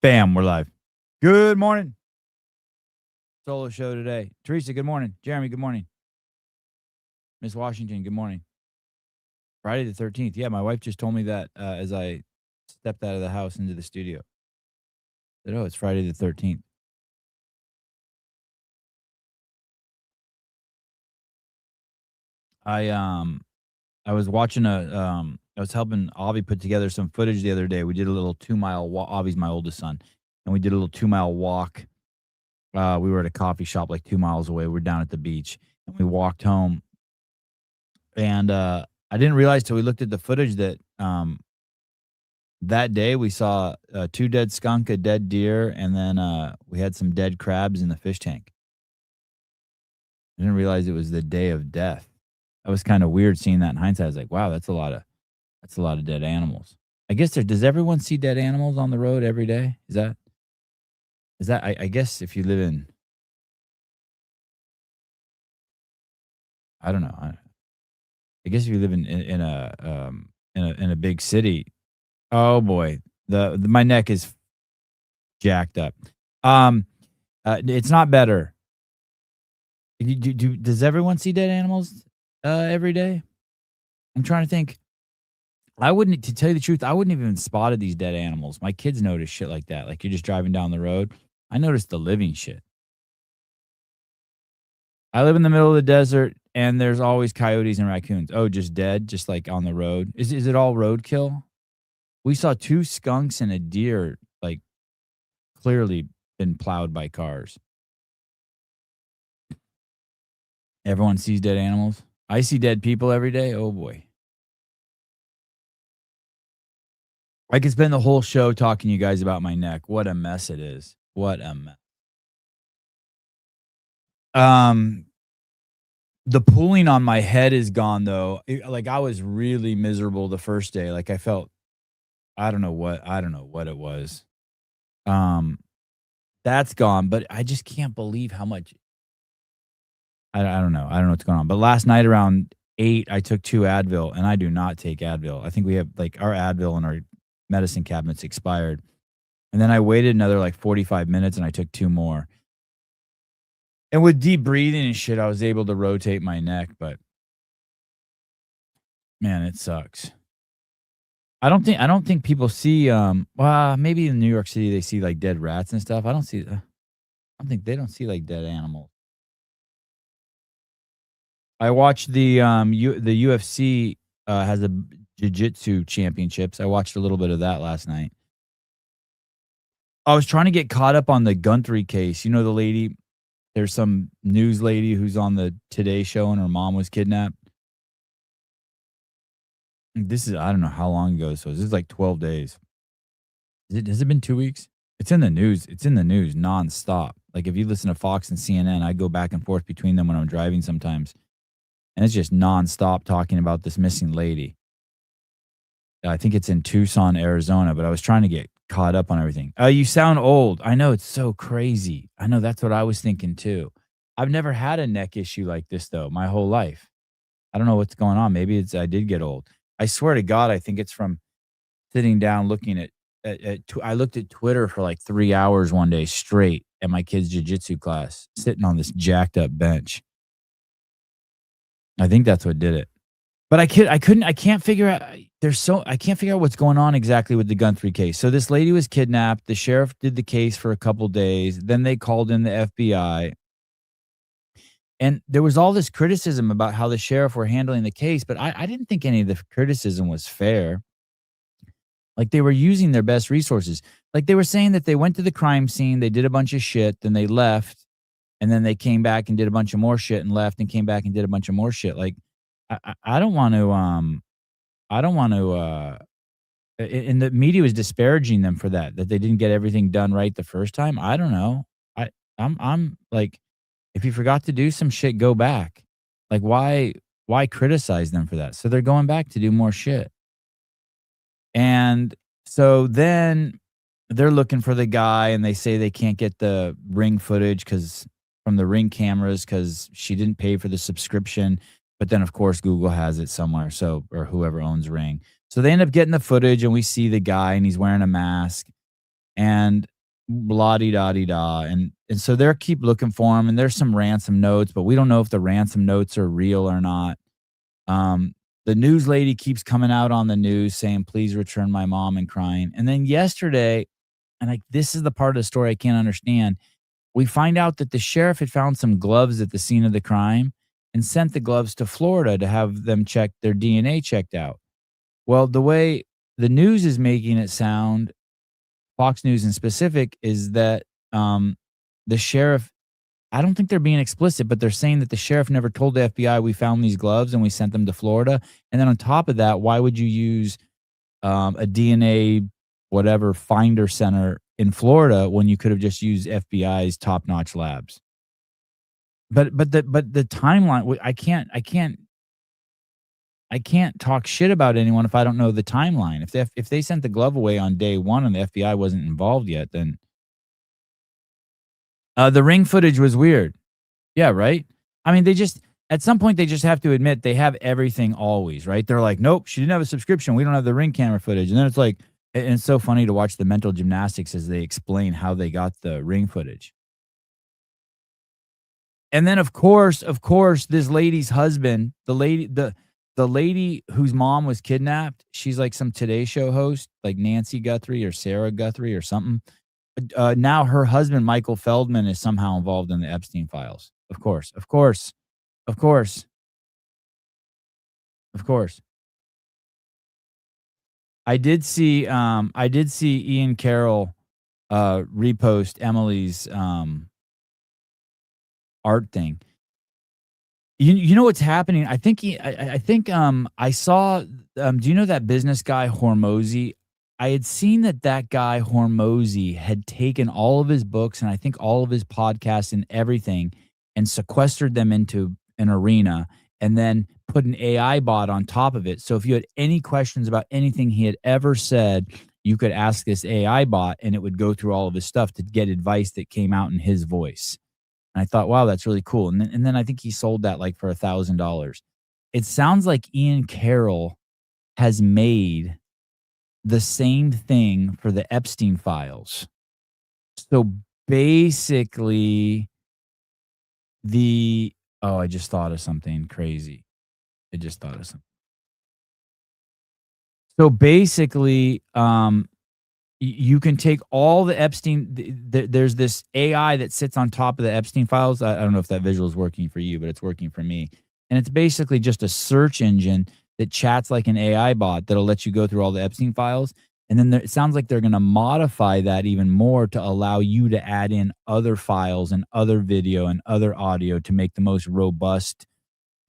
Bam, we're live. Good morning. Solo show today. Teresa, good morning. Jeremy, good morning. Miss Washington, good morning. Friday the 13th. Yeah, my wife just told me that as I stepped out of the house into the studio. Said, oh, it's Friday the 13th. I I was watching I was helping Avi put together some footage the other day. We did a little 2 mile walk. Avi's my oldest son, and we did a little 2 mile walk. We were at a coffee shop like 2 miles away. We're down at the beach, and we walked home. And I didn't realize till we looked at the footage that that day we saw two dead skunk, a dead deer, and then we had some dead crabs in the fish tank. I didn't realize it was the day of death. That was kind of weird seeing that in hindsight. I was like, wow, that's a lot of dead animals. I guess does everyone see dead animals on the road every day? Is that I guess if you live in, I don't know. I guess if you live in a big city. Oh boy, the my neck is jacked up. Um, it's not better. Does everyone see dead animals every day? I'm trying to think. I wouldn't, to tell you the truth, I wouldn't have even spotted these dead animals. My kids notice shit like that. Like you're just driving down the road. I noticed the living shit. I live in the middle of the desert, and there's always coyotes and raccoons. Oh, just dead, just like on the road. Is it all roadkill? We saw two skunks and a deer, like clearly been plowed by cars. Everyone sees dead animals. I see dead people every day. Oh boy. I could spend the whole show talking to you guys about my neck. What a mess it is. What a mess. Um, the pooling on my head is gone though. Like I was really miserable the first day. Like I felt I don't know what it was. Um, that's gone, but I just can't believe how much I don't know. I don't know what's going on. But last night around 8, I took 2 Advil, and I do not take Advil. I think we have like our Advil and our medicine cabinets expired. And then I waited another like 45 minutes and I took 2 more. And with deep breathing and shit, I was able to rotate my neck, but man, it sucks. I don't think people see well, maybe in New York City they see like dead rats and stuff. I don't think they don't see like dead animals. I watched the UFC has a jiu-jitsu championships. I watched a little bit of that last night. I was trying to get caught up on the Guntry case. You know the lady, there's some news lady who's on the Today Show and her mom was kidnapped. This is I don't know how long ago this was. This is like 12 days. Has it been 2 weeks? It's in the news. It's in the news nonstop. Like if you listen to Fox and CNN, I go back and forth between them when I'm driving sometimes. And it's just nonstop talking about this missing lady. I think it's in Tucson, Arizona, but I was trying to get caught up on everything. You sound old. I know, it's so crazy. I know, that's what I was thinking too. I've never had a neck issue like this though, my whole life. I don't know what's going on. Maybe it's I did get old. I swear to God, I think it's from sitting down looking I looked at Twitter for like 3 hours one day straight at my kid's jujitsu class, sitting on this jacked up bench. I think that's what did it. But I can't figure out I can't figure out what's going on exactly with the Guntry case. So this lady was kidnapped, the sheriff did the case for a couple days, then they called in the FBI, and there was all this criticism about how the sheriff were handling the case, but I didn't think any of the criticism was fair. Like, they were using their best resources. Like, they were saying that they went to the crime scene, they did a bunch of shit, then they left, and then they came back and did a bunch of more shit and left and came back and did a bunch of more shit. Like, I don't want to I don't want to and the media was disparaging them for that they didn't get everything done right the first time. I don't know. I'm like, if you forgot to do some shit, go back. Like, why criticize them for that? So they're going back to do more shit. And so then they're looking for the guy and they say they can't get the ring footage cuz from the ring cameras cuz she didn't pay for the subscription. But then of course Google has it somewhere, so or whoever owns Ring. So they end up getting the footage and we see the guy and he's wearing a mask and blah de da de da, and so they're keep looking for him, and there's some ransom notes, but we don't know if the ransom notes are real or not. Um, the news lady keeps coming out on the news saying, "Please return my mom," and crying. And then yesterday, and like this is the part of the story I can't understand. We find out that the sheriff had found some gloves at the scene of the crime and sent the gloves to Florida to have them check their DNA checked out. Well, the way the news is making it sound, Fox News in specific, is that the sheriff, I don't think they're being explicit, but they're saying that the sheriff never told the FBI we found these gloves and we sent them to Florida. And then on top of that, why would you use a DNA whatever finder center in Florida when you could have just used FBI's top notch labs? But the timeline, I can't talk shit about anyone if I don't know the timeline. If they sent the glove away on day one and the FBI wasn't involved yet, then the ring footage was weird. Yeah, right? I mean, they just at some point, they just have to admit they have everything always, right? They're like, "Nope, she didn't have a subscription. We don't have the Ring camera footage." And then it's like and it's so funny to watch the mental gymnastics as they explain how they got the Ring footage. And then, of course, this lady's husband, the lady whose mom was kidnapped, she's like some Today Show host, like Nancy Guthrie or Sarah Guthrie or something. Now her husband, Michael Feldman, is somehow involved in the Epstein files. Of course, of course. Of course, of course. I did see Ian Carroll repost Emily's art thing. You know what's happening? I think I saw do you know that business guy Hormozy? I had seen that guy Hormozy had taken all of his books and I think all of his podcasts and everything and sequestered them into an arena and then put an AI bot on top of it. So if you had any questions about anything he had ever said, you could ask this AI bot and it would go through all of his stuff to get advice that came out in his voice. And I thought, wow, that's really cool. And then I think he sold that like for $1,000. It sounds like Ian Carroll has made the same thing for the Epstein files. So basically, the oh, I just thought of something crazy. I just thought of something. So basically, you can take all the Epstein. There's this AI that sits on top of the Epstein files. I don't know if that visual is working for you, but it's working for me. And it's basically just a search engine that chats like an AI bot that'll let you go through all the Epstein files. And then it sounds like they're going to modify that even more to allow you to add in other files and other video and other audio to make the most robust,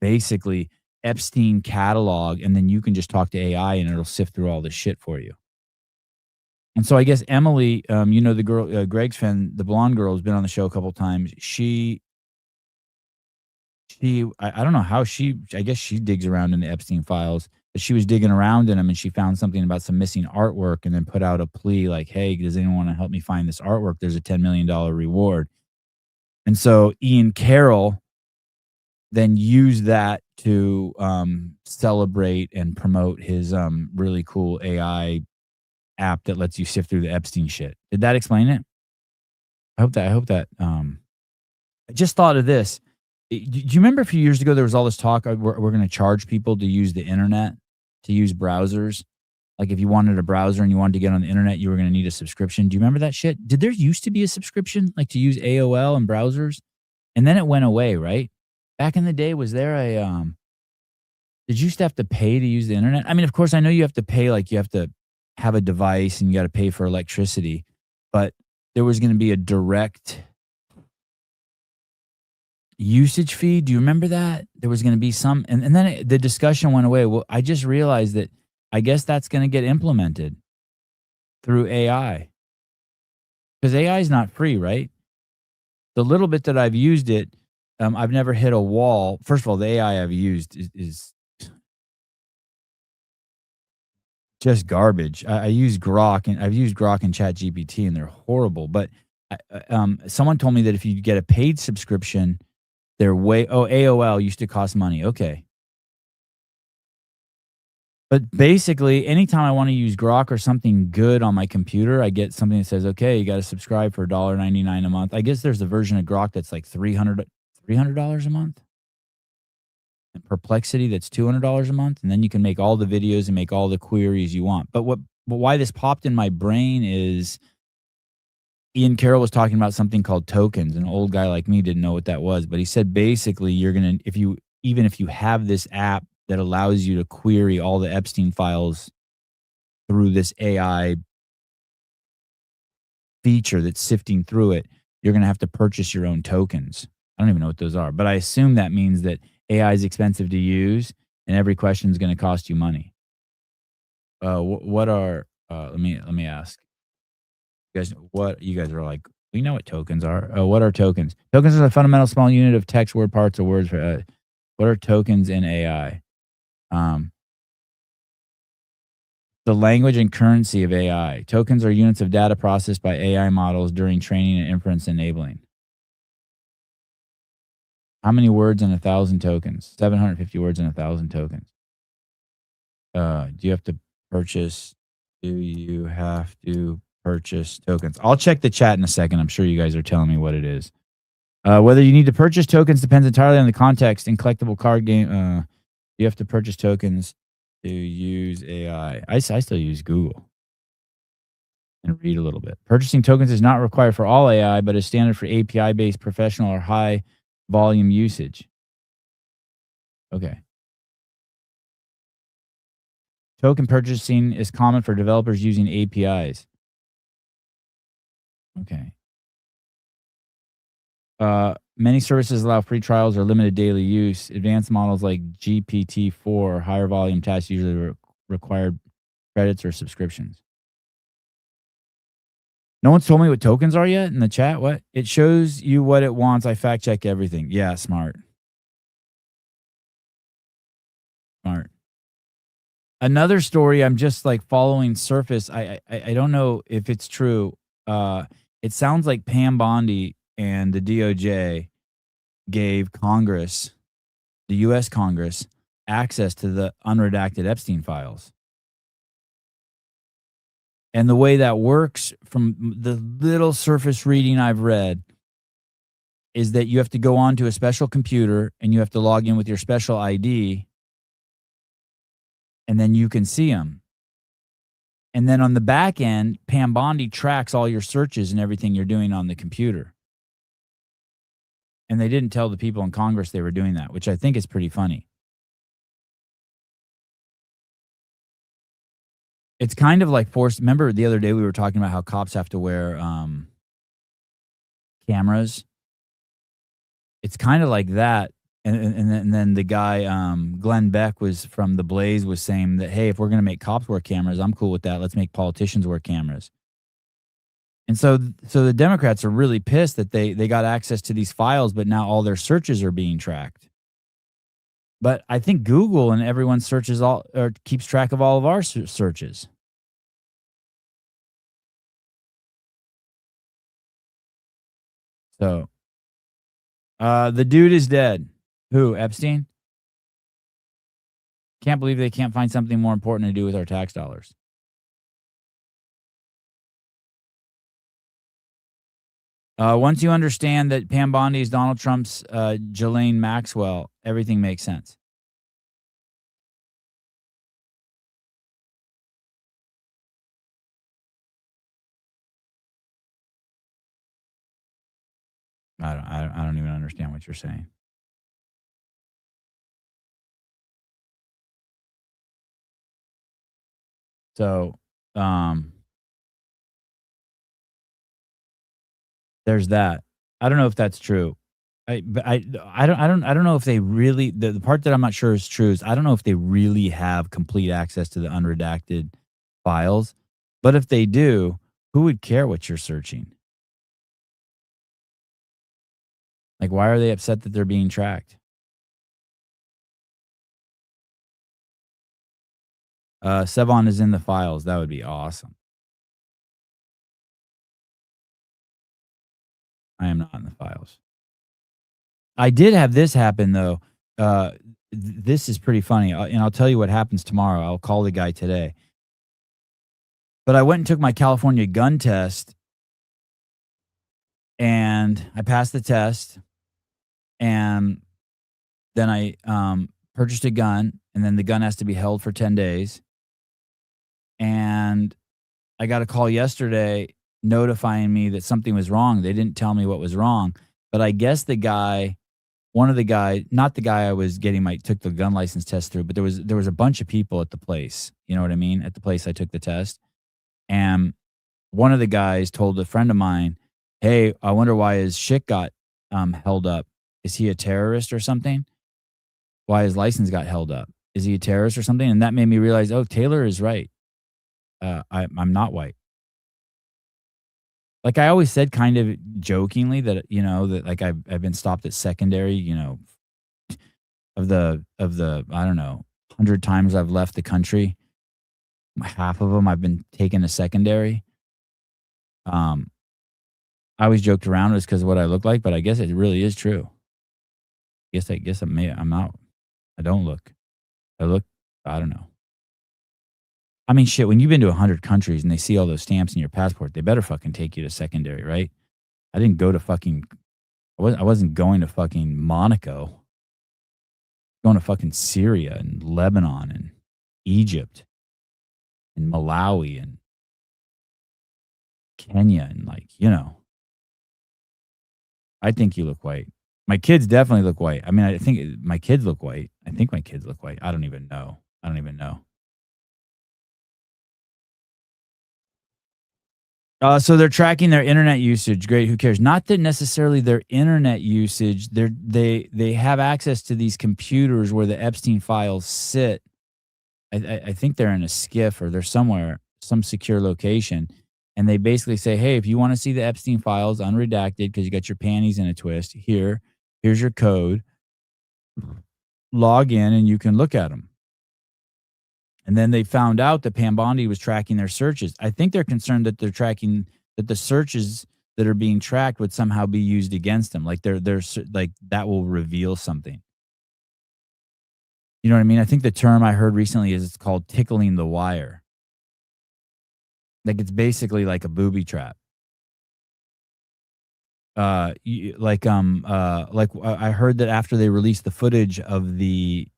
basically Epstein catalog. And then you can just talk to AI and it'll sift through all this shit for you. And so I guess Emily, the girl, Greg's friend, the blonde girl, has been on the show a couple times. I don't know how I guess she digs around in the Epstein files, but she was digging around in them and she found something about some missing artwork and then put out a plea like, hey, does anyone want to help me find this artwork? There's a $10 million reward. And so Ian Carroll then used that to celebrate and promote his really cool AI app that lets you sift through the Epstein shit. Did that explain it? I hope that I just thought of this. Do you remember a few years ago there was all this talk we're going to charge people to use the internet, to use browsers? Like if you wanted a browser and you wanted to get on the internet, you were going to need a subscription. Do you remember that shit? Did there used to be a subscription like to use AOL and browsers? And then it went away, right? Back in the day, was there a did you used to have to pay to use the internet? I mean, of course, I know you have to pay, like you have to have a device and you got to pay for electricity, but there was going to be a direct usage fee. Do you remember that? There was going to be some, and then the discussion went away. Well, I just realized that I guess that's going to get implemented through AI because AI is not free, right? The little bit that I've used it, I've never hit a wall. First of all, the AI I've used is just garbage. I use Grok and I've used Grok and Chat GPT and they're horrible. But someone told me that if you get a paid subscription, they're AOL used to cost money. Okay. But basically, anytime I wanna use Grok or something good on my computer, I get something that says, "Okay, you gotta subscribe for $1.99 a month." I guess there's a version of Grok that's like $300 a month, and Perplexity that's $200 a month, and then you can make all the videos and make all the queries you want. But why this popped in my brain is Ian Carroll was talking about something called tokens. An old guy like me didn't know what that was, but he said basically you're gonna if you have this app that allows you to query all the Epstein files through this AI feature that's sifting through it, you're gonna have to purchase your own tokens. I don't even know what those are, but I assume that means that AI is expensive to use and every question is gonna cost you money. What are let me ask. You guys are like, we know what tokens are. What are tokens? Tokens are a fundamental small unit of text, word parts, or words. What are tokens in AI? Um, the language and currency of AI. Tokens are units of data processed by AI models during training and inference enabling. How many words in 1,000 tokens? 750 words in 1,000 tokens. Do you have to purchase? Do you have to purchase tokens? I'll check the chat in a second. I'm sure you guys are telling me what it is. Whether you need to purchase tokens depends entirely on the context. In collectible card game, you have to purchase tokens to use AI. I still use Google and read a little bit. Purchasing tokens is not required for all AI, but is standard for API-based professional or high volume usage. Okay. Token purchasing is common for developers using APIs. Okay. Many services allow free trials or limited daily use. Advanced models like GPT-4 or higher volume tasks usually require credits or subscriptions. No one's told me what tokens are yet in the chat. What? It shows you what it wants. I fact check everything. Yeah, smart. Smart. Another story, I'm just like following surface. I don't know if it's true. It sounds like Pam Bondi and the DOJ gave Congress, the US Congress, access to the unredacted Epstein files. And the way that works, from the little surface reading I've read, is that you have to go onto a special computer and you have to log in with your special ID, and then you can see them. And then on the back end, Pam Bondi tracks all your searches and everything you're doing on the computer. And they didn't tell the people in Congress they were doing that, which I think is pretty funny. It's kind of like forced. Remember the other day we were talking about how cops have to wear cameras. It's kind of like that. And then the guy, Glenn Beck, was from The Blaze, was saying that, hey, if we're going to make cops wear cameras, I'm cool with that. Let's make politicians wear cameras. And so the Democrats are really pissed that they got access to these files, but now all their searches are being tracked. But I think Google and everyone searches all or keeps track of all of our searches. So, the dude is dead. Who? Epstein? Can't believe they can't find something more important to do with our tax dollars. Once you understand that Pam Bondi is Donald Trump's Ghislaine Maxwell, everything makes sense. I don't even understand what you're saying. So, um, there's that. I don't know if that's true. I don't know if they really, the part that I'm not sure is true is I don't know if they really have complete access to the unredacted files. But if they do, who would care what you're searching? Like, why are they upset that they're being tracked? Sevon is in the files. That would be awesome. I am not in the files. I did have this happen though. Uh, this is pretty funny, and I'll tell you what happens tomorrow. I'll call the guy today. But I went and took my California gun test, and I passed the test, and then I, purchased a gun, and then the gun has to be held for 10 days, and I got a call yesterday notifying me that something was wrong. They didn't tell me what was wrong, but I guess the guy one of the guy not the guy I was getting my took the gun license test through, but there was a bunch of people at the place, you know what I mean? At the place I took the test, and one of the guys told a friend of mine, "Hey, I wonder why his shit got, held up. Is he a terrorist or something? Why his license got held up? Is he a terrorist or something?" And that made me realize, oh, Taylor is right. I'm not white. Like, I always said kind of jokingly that, that, like, I've been stopped at secondary, of the, I don't know, 100 times I've left the country, half of them I've been taken to secondary. Um, I always joked around it was 'cause of what I look like, but I guess it really is true. I guess I'm not I don't look. I look I don't know. I mean, shit, when you've been to 100 countries and they see all those stamps in your passport, they better fucking take you to secondary, right? I didn't go to fucking I wasn't going to fucking Monaco. Going to fucking Syria and Lebanon and Egypt and Malawi and Kenya and, like, I think you look white. My kids definitely look white. I mean, I think my kids look white. I think my kids look white. I don't even know. I don't even know. So they're tracking their internet usage. Great, who cares? Not that necessarily their internet usage. They have access to these computers where the Epstein files sit. I think they're in a SCIF or they're somewhere, some secure location, and they basically say, "Hey, if you want to see the Epstein files unredacted because you got your panties in a twist, here's your code. Log in and you can look at them." And then they found out that Pam Bondi was tracking their searches. I think they're concerned that they're tracking that the searches that are being tracked would somehow be used against them. Like like that will reveal something. You know what I mean? I think the term I heard recently is it's called tickling the wire. Like it's basically like a booby trap. I heard that after they released the footage of the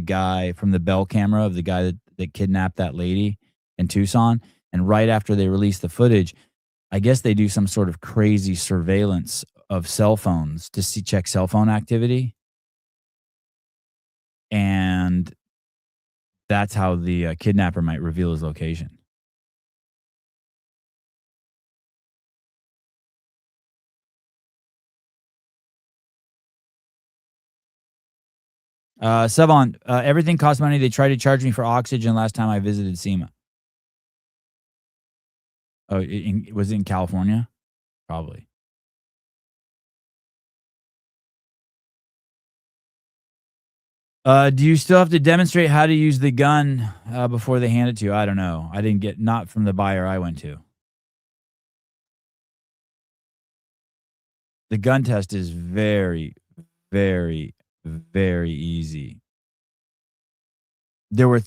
guy from the bell camera of the guy that kidnapped that lady in Tucson, and right after they released the footage, I guess they do some sort of crazy surveillance of cell phones to check cell phone activity, and that's how the kidnapper might reveal his location. Sevon, everything costs money. They tried to charge me for oxygen last time I visited SEMA. Oh, was it in California? Probably. Do you still have to demonstrate how to use the gun before they hand it to you? I don't know. I didn't get not from the buyer I went to. The gun test is very, very, very easy. There were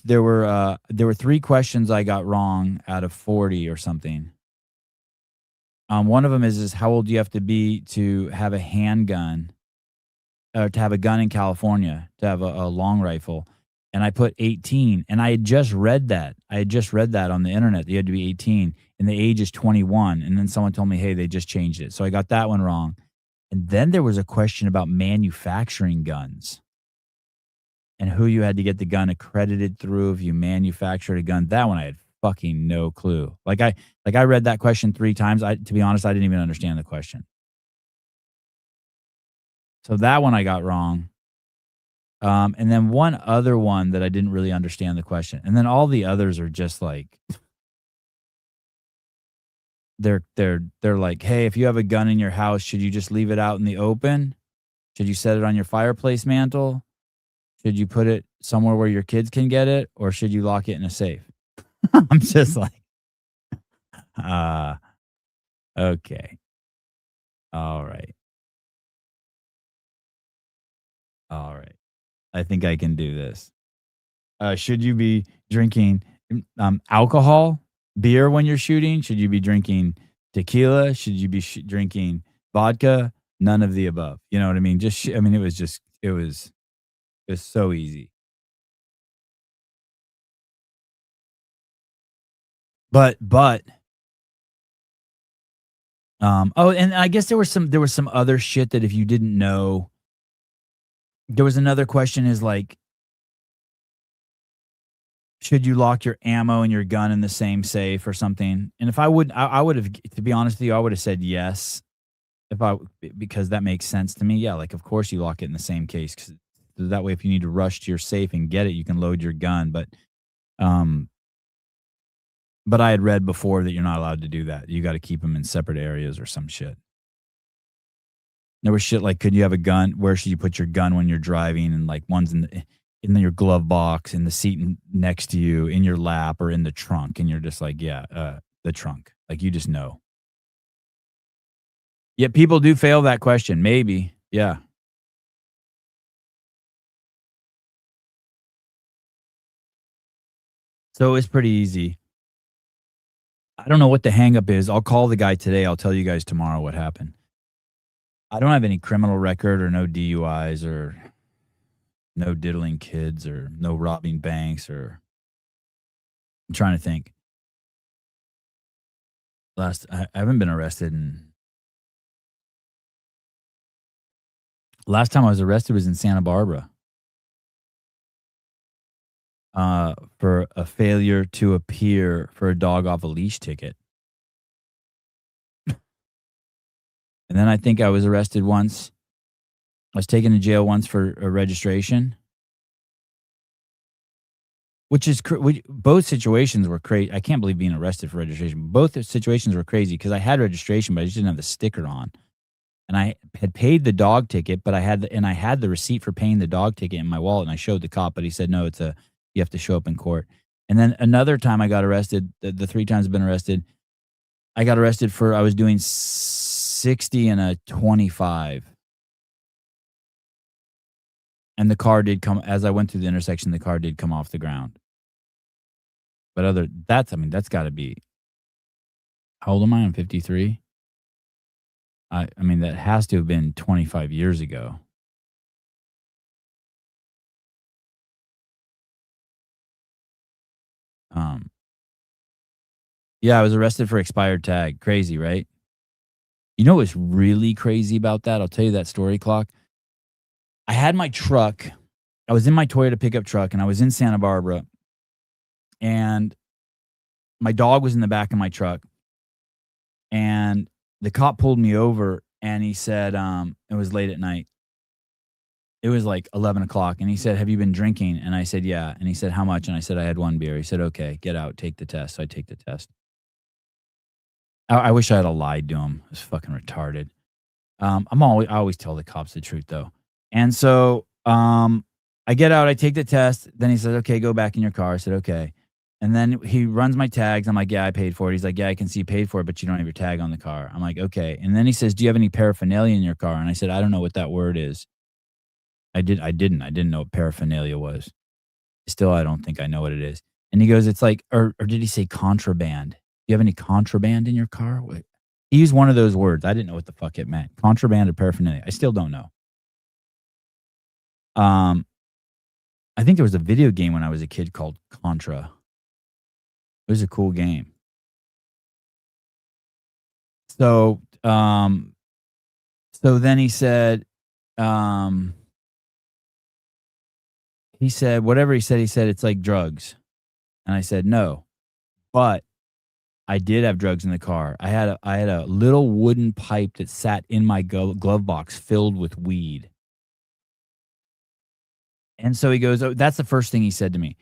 3 questions I got wrong out of 40 or something. One of them is how old do you have to be to have a handgun or to have a gun in California, to have a long rifle, and I put 18, and I had just read that. I had just read that on the internet, that you had to be 18, and the age is 21, and then someone told me, "Hey, they just changed it." So I got that one wrong. And then there was a question about manufacturing guns and who you had to get the gun accredited through if you manufactured a gun. That one I had fucking no clue. I read that question 3 times. To be honest, I didn't even understand the question. So that one I got wrong. And then one other one that I didn't really understand the question. And then all the others are just like they're like, "Hey, if you have a gun in your house, should you just leave it out in the open? Should you set it on your fireplace mantle? Should you put it somewhere where your kids can get it, or should you lock it in a safe?" I'm just like, uh, okay. All right. All right. I think I can do this. Should you be drinking alcohol, beer when you're shooting? Should you be drinking tequila? Should you be drinking vodka? None of the above. You know what I mean? I mean, it was so easy. But oh, and I guess there was some other shit that if you didn't know, there was another question is like, should you lock your ammo and your gun in the same safe or something? And if I would have, to be honest with you, I would have said yes if because that makes sense to me. Yeah, like of course you lock it in the same case 'cause that way if you need to rush to your safe and get it, you can load your gun. Um, but I had read before that you're not allowed to do that. You got to keep them in separate areas or some shit. There was shit like, could you have a gun? Where should you put your gun when you're driving? And like one's in your glove box, in the seat next to you, in your lap, or in the trunk. And you're just like, yeah, the trunk. Like you just know. Yet people do fail that question. Maybe, yeah. So it's pretty easy. I don't know what the hangup is. I'll call the guy today. I'll tell you guys tomorrow what happened. I don't have any criminal record or no DUIs or no diddling kids or no robbing banks or I'm trying to think. I haven't been arrested and last time I was arrested was in Santa Barbara, for a failure to appear for a dog off a leash ticket. And then I think I was arrested once. I was taken to jail once for a registration, which is both situations were crazy. I can't believe being arrested for registration. Both situations were crazy because I had registration, but I just didn't have the sticker on. And I had paid the dog ticket, but I had the receipt for paying the dog ticket in my wallet, and I showed the cop, but he said, "No, you have to show up in court." And then another time I got arrested, the 3 times I've been arrested, I got arrested for I was doing 60 and a 25. And the car did come as I went through the intersection, the car did come off the ground. But I mean, that's gotta be how old am I? I'm 53. I mean, that has to have been 25 years ago. Um, yeah, I was arrested for expired tag. Crazy, right? You know what's really crazy about that? I'll tell you that story, Clock. I had my truck. I was in my Toyota pickup truck, and I was in Santa Barbara, and my dog was in the back of my truck, and the cop pulled me over, and he said, it was late at night. It was like 11 o'clock, and he said, "Have you been drinking?" And I said, "Yeah." And he said, "How much?" And I said, "I had 1 beer." He said, "Okay, get out, take the test." So I take the test. I wish I had lied to him. It's fucking retarded. I always tell the cops the truth though. And so, I get out, I take the test. Then he says, "Okay, go back in your car." I said, "Okay." And then he runs my tags. I'm like, "Yeah, I paid for it." He's like, "Yeah, I can see you paid for it, but you don't have your tag on the car." I'm like, "Okay." And then he says, "Do you have any paraphernalia in your car?" And I said, "I don't know what that word is." I didn't know what paraphernalia was. Still, I don't think I know what it is. And he goes, "It's like," or did he say contraband? "Do you have any contraband in your car?" He used one of those words. I didn't know what the fuck it meant. Contraband or paraphernalia. I still don't know. Um, I think there was a video game when I was a kid called Contra. It was a cool game. So, so then um, he said, whatever he said, "It's like drugs." And I said, "No, but I did have drugs in the car. I had a little wooden pipe that sat in my glove box filled with weed." And so he goes, "Oh," that's the first thing he said to me.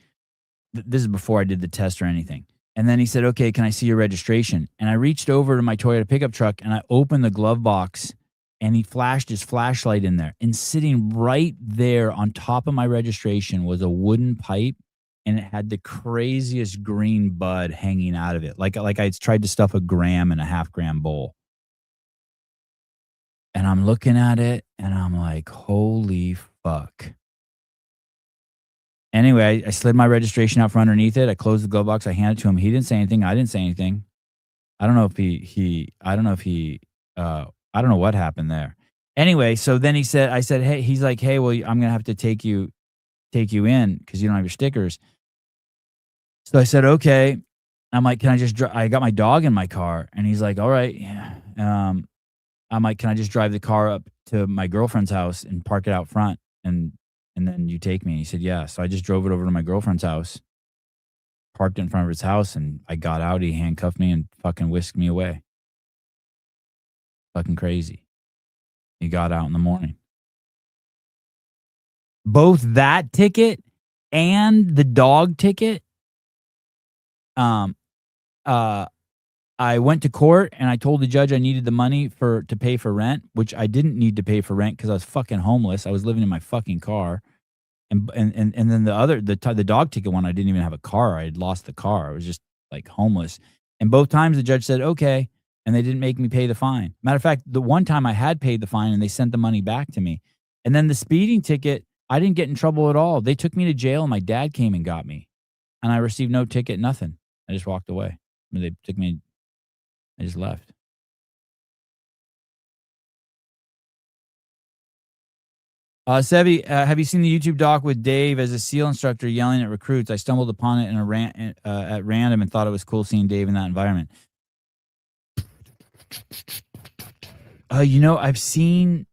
This is before I did the test or anything. And then he said, "Okay, can I see your registration?" And I reached over to my Toyota pickup truck and I opened the glove box and he flashed his flashlight in there. And sitting right there on top of my registration was a wooden pipe and it had the craziest green bud hanging out of it. Like I tried to stuff a gram in a half-gram bowl. And I'm looking at it and I'm like, "Holy fuck." Anyway, I slid my registration out from underneath it. I closed the glove box. I handed it to him. He didn't say anything. I didn't say anything. I don't know if I don't know if he, I don't know what happened there. Anyway, so then I said, "Hey," he's like, "Hey, well, I'm gonna have to take you in because you don't have your stickers." So I said, "Okay." I'm like, "Can I just I got my dog in my car." And he's like, "All right, yeah." I'm like, "Can I just drive the car up to my girlfriend's house and park it out front and then you take me?" And he said, "Yeah." So I just drove it over to my girlfriend's house, parked in front of his house, and I got out. He handcuffed me and fucking whisked me away. Fucking crazy. He got out in the morning. Both that ticket and the dog ticket, um, uh, I went to court and I told the judge I needed the money to pay for rent, which I didn't need to pay for rent because I was fucking homeless. I was living in my fucking car. And then the dog ticket one, I didn't even have a car. I had lost the car. I was just like homeless. And both times the judge said, "Okay," and they didn't make me pay the fine. Matter of fact, the one time I had paid the fine and they sent the money back to me. And then the speeding ticket, I didn't get in trouble at all. They took me to jail and my dad came and got me. And I received no ticket, nothing. I just walked away. I mean, they took me, I just left. Sebi, have you seen the YouTube doc with Dave as a SEAL instructor yelling at recruits? I stumbled upon it in a at random and thought it was cool seeing Dave in that environment. I've seen.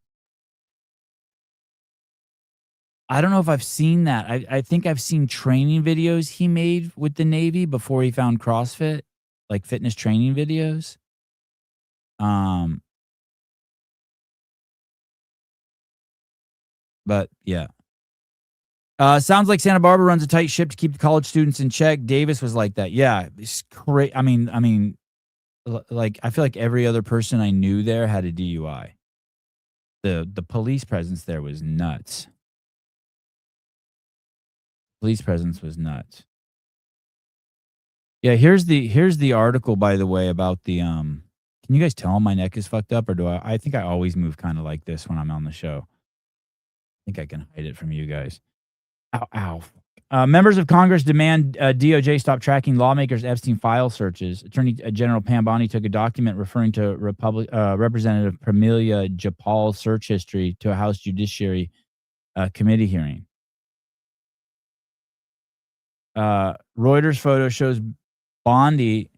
I don't know if I've seen that. I think I've seen training videos he made with the Navy before he found CrossFit, like fitness training videos. Um, but yeah. Sounds like Santa Barbara runs a tight ship to keep the college students in check. Davis was like that. Yeah, it's great. I mean, like I feel like every other person I knew there had a DUI. The police presence there was nuts. Police presence was nuts. Yeah, here's the article by the way about the can you guys tell my neck is fucked up or do I think I always move kind of like this when I'm on the show. I think I can hide it from you guys. Ow, ow. Members of Congress demand DOJ stop tracking lawmakers' Epstein file searches. Attorney General Pam Bondi took a document referring to Representative Pramila Jayapal's search history to a House Judiciary Committee hearing. Reuters photo shows Bondi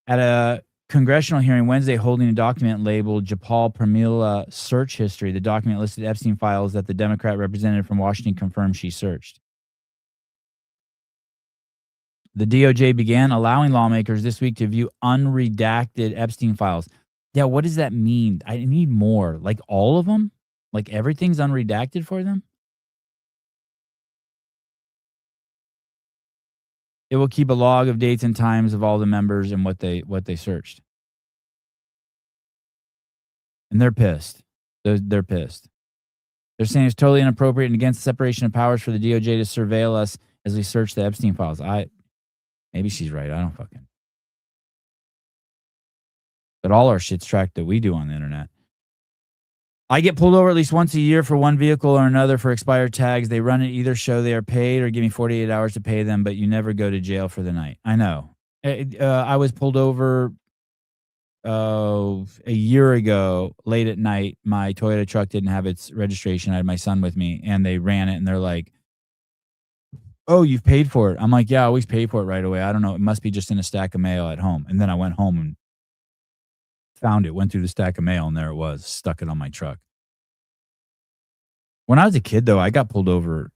at a congressional hearing Wednesday holding a document labeled Jayapal Pramila search history. The document listed Epstein files that the Democrat representative from Washington confirmed she searched. The DOJ began allowing lawmakers this week to view unredacted Epstein files. Yeah, what does that mean? I need more. Like all of them? Like everything's unredacted for them? It will keep a log of dates and times of all the members and what they searched. And they're pissed. They're pissed. They're saying it's totally inappropriate and against the separation of powers for the DOJ to surveil us as we search the Epstein files. Maybe she's right. I don't fucking. But all our shit's tracked that we do on the internet. I get pulled over at least once a year for one vehicle or another for expired tags. They run it either show they are paid or give me 48 hours to pay them, but you never go to jail for the night. I know. I was pulled over a year ago late at night. My Toyota truck didn't have its registration. I had my son with me and they ran it and they're like, "Oh, you've paid for it." I'm like, "Yeah, I always pay for it right away. I don't know. It must be just in a stack of mail at home." And then I went home and found it, went through the stack of mail, and there it was, stuck it on my truck. When I was a kid, though, I got pulled over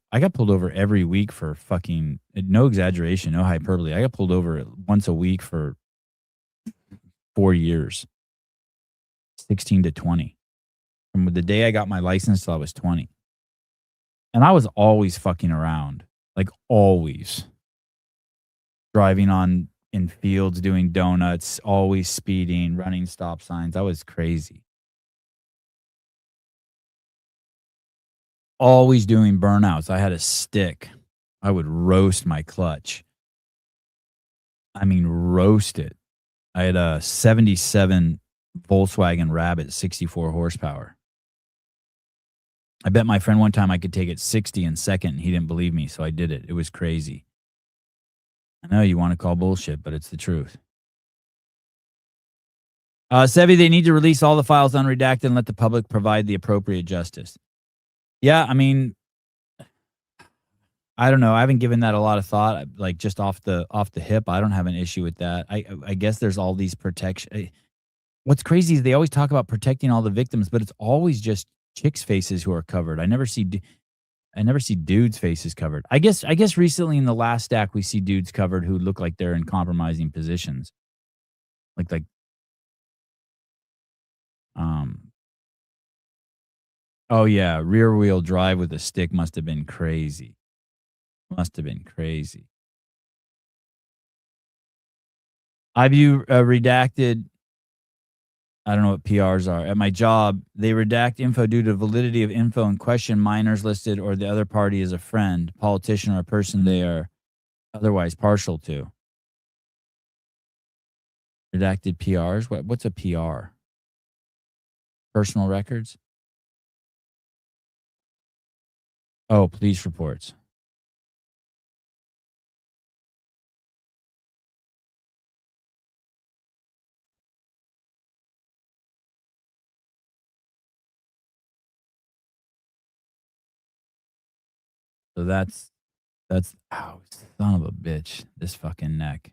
every week for fucking, no exaggeration, no hyperbole. I got pulled over once a week for 4 years, 16 to 20, from the day I got my license till I was 20. And I was always fucking around, like always. Driving in fields, doing donuts, always speeding, running stop signs. I was crazy. Always doing burnouts. I had a stick. I would roast my clutch. I mean, roast it. I had a 77 Volkswagen Rabbit, 64 horsepower. I bet my friend one time I could take it 60 in second, and he didn't believe me, so I did it. It was crazy. I know you want to call bullshit, but it's the truth. Sevi, they need to release all the files unredacted and let the public provide the appropriate justice. Yeah, I mean, I don't know. I haven't given that a lot of thought. Like just off the hip, I don't have an issue with that. I guess there's all these protection. What's crazy is they always talk about protecting all the victims, but it's always just chicks' faces who are covered. I never see dudes' faces covered. I guess recently in the last stack we see dudes covered who look like they're in compromising positions. Like um oh yeah, rear wheel drive with a stick must have been crazy. Must have been crazy. I view redacted. I don't know what PRs are. At my job, they redact info due to validity of info and question minors listed or the other party is a friend, politician, or a person they are otherwise partial to. Redacted PRs? What's a PR? Personal records? Oh, police reports. So that's ow, son of a bitch. This fucking neck.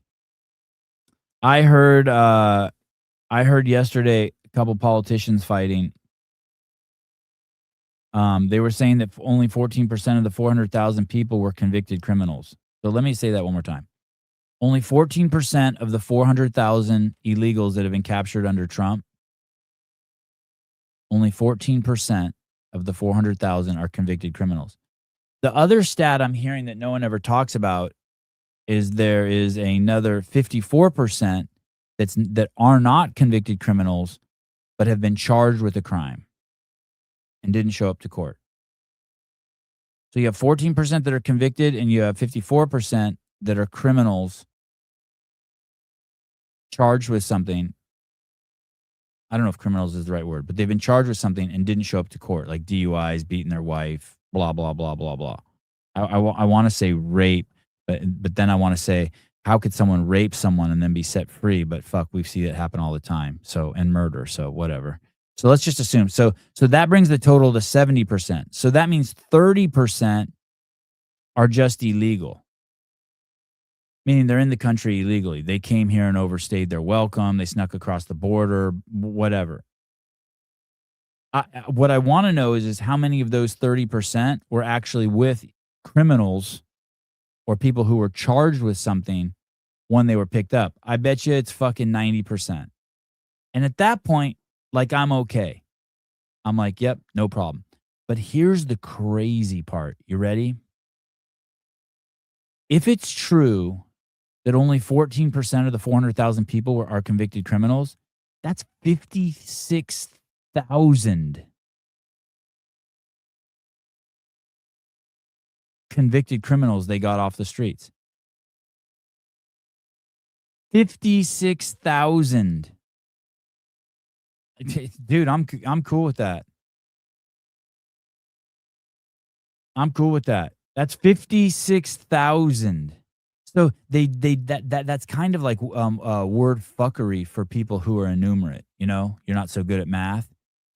I heard I heard yesterday a couple politicians fighting. They were saying that only 14% of the 400,000 people were convicted criminals. So let me say that one more time. Only 14% of the 400,000 illegals that have been captured under Trump, only 14% of the 400,000 are convicted criminals. The other stat I'm hearing that no one ever talks about is there is another 54% that are not convicted criminals but have been charged with a crime and didn't show up to court. So you have 14% that are convicted and you have 54% that are criminals charged with something. I don't know if criminals is the right word, but they've been charged with something and didn't show up to court, like DUIs, beating their wife, blah, blah, blah, blah, blah. I want to say rape, but then I want to say, how could someone rape someone and then be set free? But fuck, we see it happen all the time. So, and murder. So whatever. So let's just assume. So that brings the total to 70%. So that means 30% are just illegal, meaning they're in the country illegally. They came here and overstayed their welcome. They snuck across the border, whatever. What I want to know is how many of those 30% were actually with criminals or people who were charged with something when they were picked up. I bet you it's fucking 90%. And at that point, like, I'm okay. I'm like, yep, no problem. But here's the crazy part. You ready? If it's true that only 14% of the 400,000 people are convicted criminals, that's 56,000 convicted criminals they got off the streets. 56,000. Dude, I'm cool with that. I'm cool with that. That's 56,000. So that's kind of like word fuckery for people who are enumerate, you know? You're not so good at math.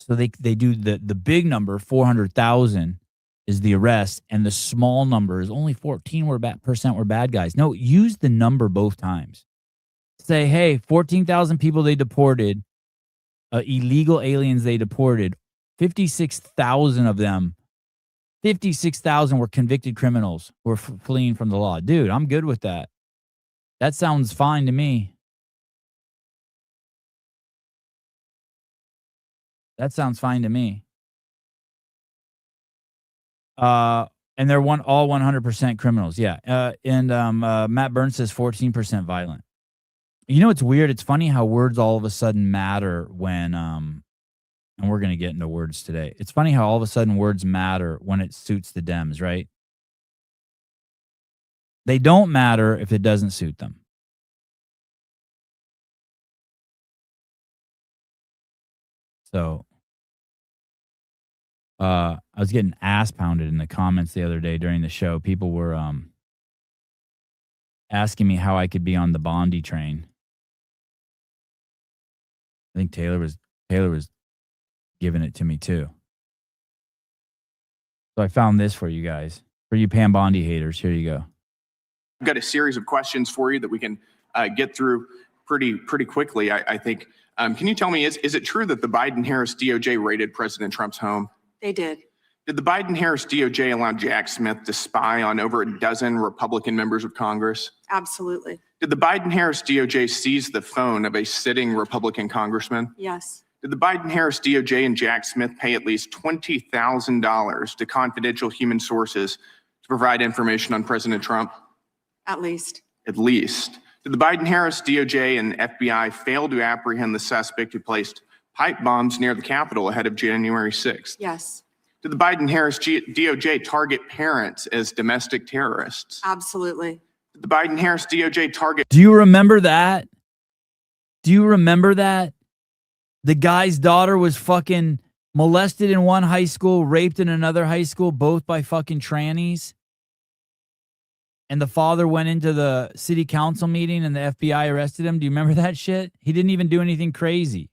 So they do the big number, 400,000 is the arrest, and the small number is only 14 percent were bad guys. No, use the number both times. Say, hey, 14,000 people they deported, illegal aliens they deported. 56,000 of them, 56,000 were convicted criminals who were fleeing from the law. Dude, I'm good with that. That sounds fine to me. That sounds fine to me. And they're all 100% criminals. Yeah. Matt Burns says 14% violent. You know, it's weird. It's funny how words all of a sudden matter when, and we're going to get into words today. It's funny how all of a sudden words matter when it suits the Dems, right? They don't matter if it doesn't suit them. So I was getting ass pounded in the comments the other day during the show. People were asking me how I could be on the Bondi train. I think Taylor was giving it to me too. So I found this for you guys. For you Pam Bondi haters, here you go. I've got a series of questions for you that we can get through pretty quickly, I think. Can you tell me, is it true that the Biden-Harris DOJ raided President Trump's home? They did. Did the Biden-Harris DOJ allow Jack Smith to spy on over a dozen Republican members of Congress? Absolutely. Did the Biden-Harris DOJ seize the phone of a sitting Republican congressman? Yes. Did the Biden-Harris DOJ and Jack Smith pay at least $20,000 to confidential human sources to provide information on President Trump? At least. At least. Did the Biden-Harris DOJ and FBI fail to apprehend the suspect who placed pipe bombs near the Capitol ahead of January 6th? Yes. Did the Biden-Harris DOJ target parents as domestic terrorists? Absolutely. Did the Biden-Harris DOJ target... Do you remember that? Do you remember that? The guy's daughter was fucking molested in one high school, raped in another high school, both by fucking trannies. And the father went into the city council meeting and the FBI arrested him. Do you remember that shit? He didn't even do anything crazy.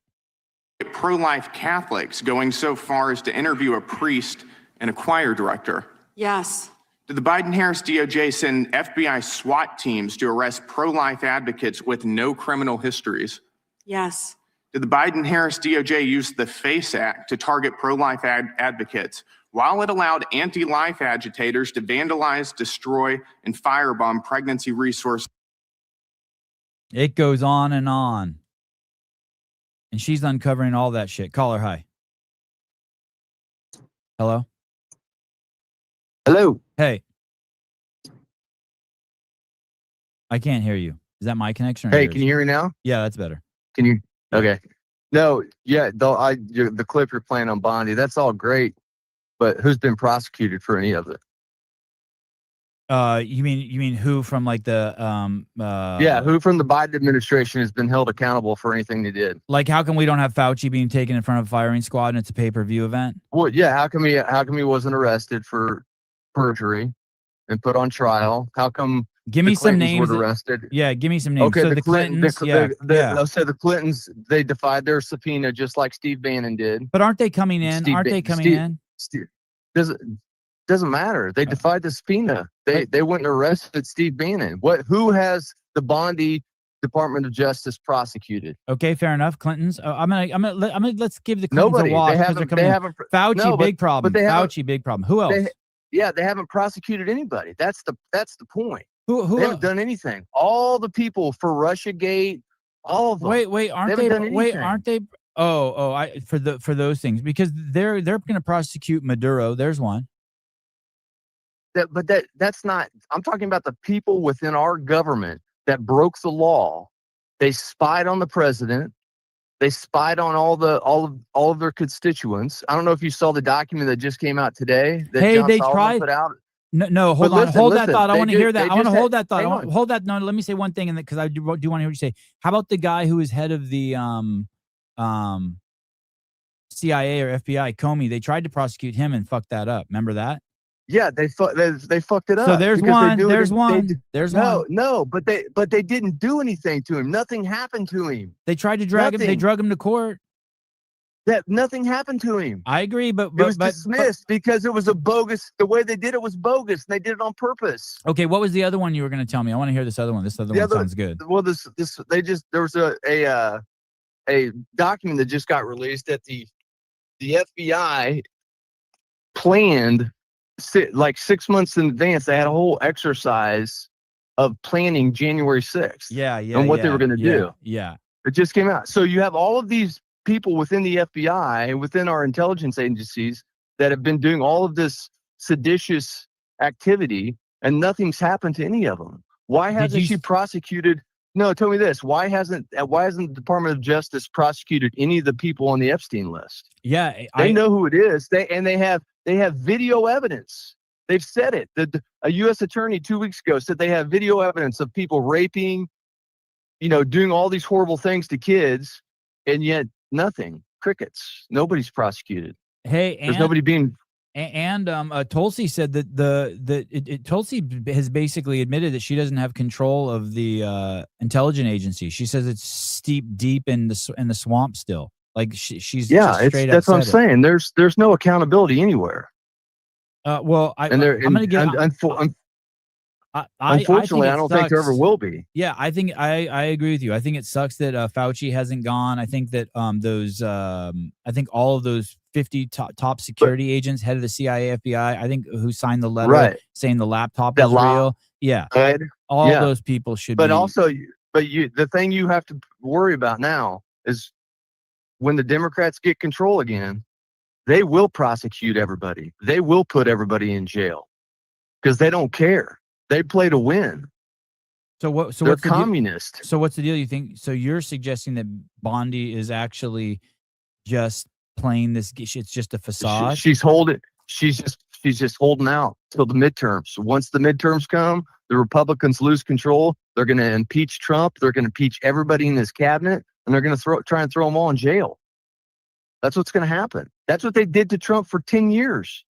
Pro-life Catholics going so far as to interview a priest and a choir director? Yes. Did the Biden-Harris DOJ send FBI SWAT teams to arrest pro-life advocates with no criminal histories? Yes. Did the Biden-Harris DOJ use the FACE Act to target pro-life advocates while it allowed anti-life agitators to vandalize, destroy, and firebomb pregnancy resources? It goes on. And she's uncovering all that shit. Call her. Hi. Hello? Hello. Hey. I can't hear you. Is that my connection? Or Hey, yours? can you hear me now? Yeah, that's better. Can you? Okay. No, yeah, the clip you're playing on Bondi, that's all great, but who's been prosecuted for any of it? You mean who from like the Yeah, who from the Biden administration has been held accountable for anything they did? Like, how come we don't have Fauci being taken in front of a firing squad and it's a pay-per-view event? Well, yeah, how come he wasn't arrested for perjury and put on trial? How come Give me some names. were arrested? Yeah, give me some names. Okay, So the Clintons, yeah. Let's say the Clintons, they defied their subpoena just like Steve Bannon did. But aren't they coming in? Doesn't matter. They defied the subpoena. They went and arrested Steve Bannon. Who has the Bondi Department of Justice prosecuted? Okay, fair enough. Clintons. Let's give the Clintons Nobody. a watch They because they're coming in. Fauci, No, big problem. but Fauci, big problem. Who else? They haven't prosecuted anybody. That's the point. Who They haven't done anything. All the people for Russiagate, all of them. Wait, aren't they? For those things, because they're going to prosecute Maduro. There's one. That's not. I'm talking about the people within our government that broke the law. They spied on the president. They spied on all of their constituents. I don't know if you saw the document that just came out today. That Hey, John they Solomon tried. put out. No, hold on. Listen, Hold that thought. I want to hear that. I want to hold that thought. Hold that. No, let me say one thing, and because I do want to hear what you say. How about the guy who is head of the CIA or FBI, Comey? They tried to prosecute him and fucked that up. Remember that? Yeah, they fucked it up. So there's one. No, but they didn't do anything to him. Nothing happened to him. They tried to drag him. They drug him to court. That nothing happened to him. I agree, but it was dismissed because it was a bogus. The way they did it was bogus, and they did it on purpose. Okay, what was the other one you were going to tell me? I want to hear this other one. This other one sounds good. Well, there was a document that just got released that the FBI planned like 6 months in advance. They had a whole exercise of planning January 6th. And what they were going to do. Yeah. It just came out. So you have all of these people within the FBI and within our intelligence agencies that have been doing all of this seditious activity, and nothing's happened to any of them. Why hasn't she prosecuted? No, tell me this. Why hasn't the Department of Justice prosecuted any of the people on the Epstein list? Yeah, they know who it is. They have video evidence. They've said it. A U.S. attorney 2 weeks ago said they have video evidence of people raping, doing all these horrible things to kids, and yet nothing. Crickets. Nobody's prosecuted. Hey, There's and nobody being Tulsi said that Tulsi has basically admitted that she doesn't have control of the intelligence agency. She says it's steep deep in the swamp still. Like she's just straight up that's what I'm said it. saying. There's no accountability anywhere. Well, And there, I'm gonna give. unfortunately, I don't think there ever sucks. will be. Yeah, I think I agree with you. I think it sucks that Fauci hasn't gone. I think that I think all of those 50 top security agents, head of the CIA, FBI, I think who signed the letter Right. saying the laptop That was real. Yeah, Right? all Yeah. those people should But be. also, the thing you have to worry about now is when the Democrats get control again, they will prosecute everybody. They will put everybody in jail because they don't care. They play to win. So what? So They're what's the deal? communist. So what's the deal? You think? So you're suggesting that Bondi is actually just playing this? It's just a facade. She's holding. She's just holding out till the midterms. Once the midterms come, the Republicans lose control. They're going to impeach Trump. They're going to impeach everybody in his cabinet, and they're going to try and throw them all in jail. That's what's going to happen. That's what they did to Trump for 10 years.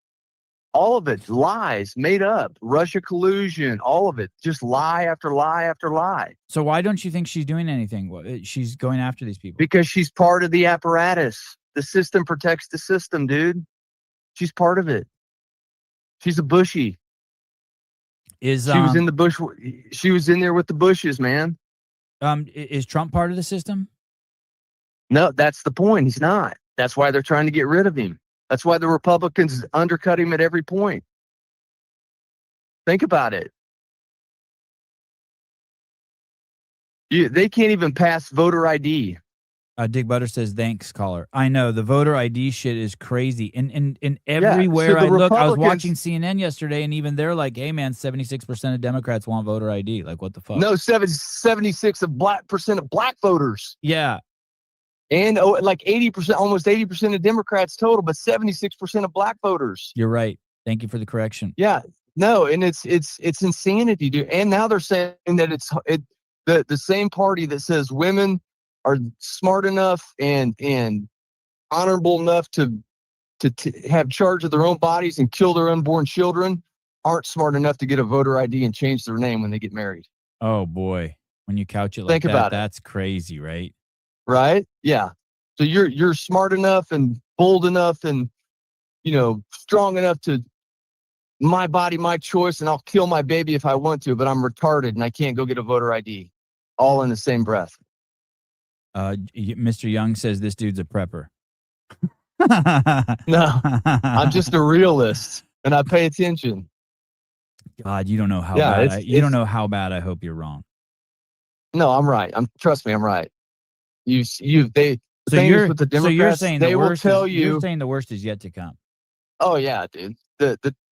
All of it lies, made up, Russia collusion, all of it, just lie after lie after lie. So why don't you think she's doing anything? She's going after these people Because she's part of the apparatus. The system protects the system, dude. She's part of it. She's a Bushy. She was in the Bush. She was in there with the Bushes, man. Is Trump part of the system? No, that's the point. He's not. That's why they're trying to get rid of him. That's why the Republicans undercut him at every point. Think about it. They can't even pass voter ID. Dick Butter says, thanks, caller. I know the voter ID shit is crazy. In everywhere so I look, I was Republicans- watching CNN yesterday, and even they're like, hey man, 76% of Democrats want voter ID. Like, what the fuck? No, 76% of black voters. Yeah. And like 80%, almost 80% of Democrats total, but 76% of black voters. You're right. Thank you for the correction. Yeah, no, and it's insanity, dude. And now they're saying that the same party that says women are smart enough and honorable enough to have charge of their own bodies and kill their unborn children aren't smart enough to get a voter ID and change their name when they get married. Oh boy, when you couch it like Think that, about it. that's crazy, right? Right? Yeah. So you're smart enough and bold enough and strong enough to my body, my choice, and I'll kill my baby if I want to, but I'm retarded and I can't go get a voter ID. All in the same breath. Mr. Young says this dude's a prepper. No, I'm just a realist and I pay attention. God, you don't know how Yeah, bad. You don't know how bad I hope you're wrong. No, I'm right. Trust me, I'm right. The So thing you're is with the Democrats, you're saying they the will worst tell you're saying the worst is yet to come. Oh yeah, dude.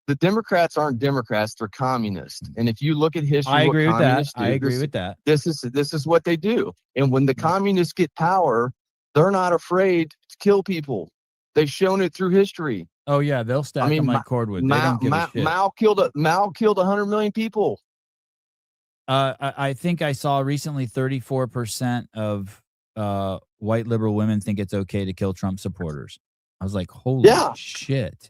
The Democrats aren't Democrats; they're communists. And if you look at history, I agree with that. communists do, I agree with that. This is what they do. And when the communists get power, they're not afraid to kill people. They've shown it through history. Oh yeah, they'll stack them like cordwood. They don't give a shit. Mao killed 100 million people. I think I saw recently 34% of white liberal women think it's okay to kill Trump supporters. I was like, holy shit.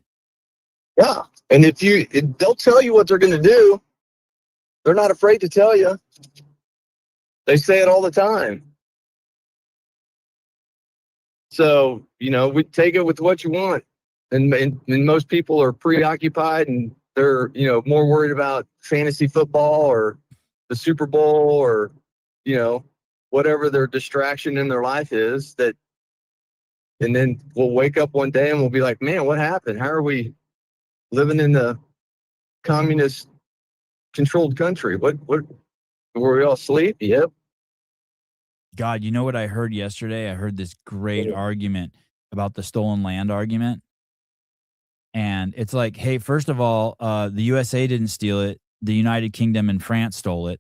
Yeah, and they'll tell you what they're going to do. They're not afraid to tell you. They say it all the time. So, we take it with what you want. And most people are preoccupied and they're, more worried about fantasy football or the Super Bowl or, whatever their distraction in their life is and then we'll wake up one day and we'll be like, man, what happened? How are we living in the communist controlled country? What were we all asleep? Yep. God, you know what I heard yesterday? I heard this great argument about the stolen land argument. And it's like, hey, first of all, the USA didn't steal it. The United Kingdom and France stole it.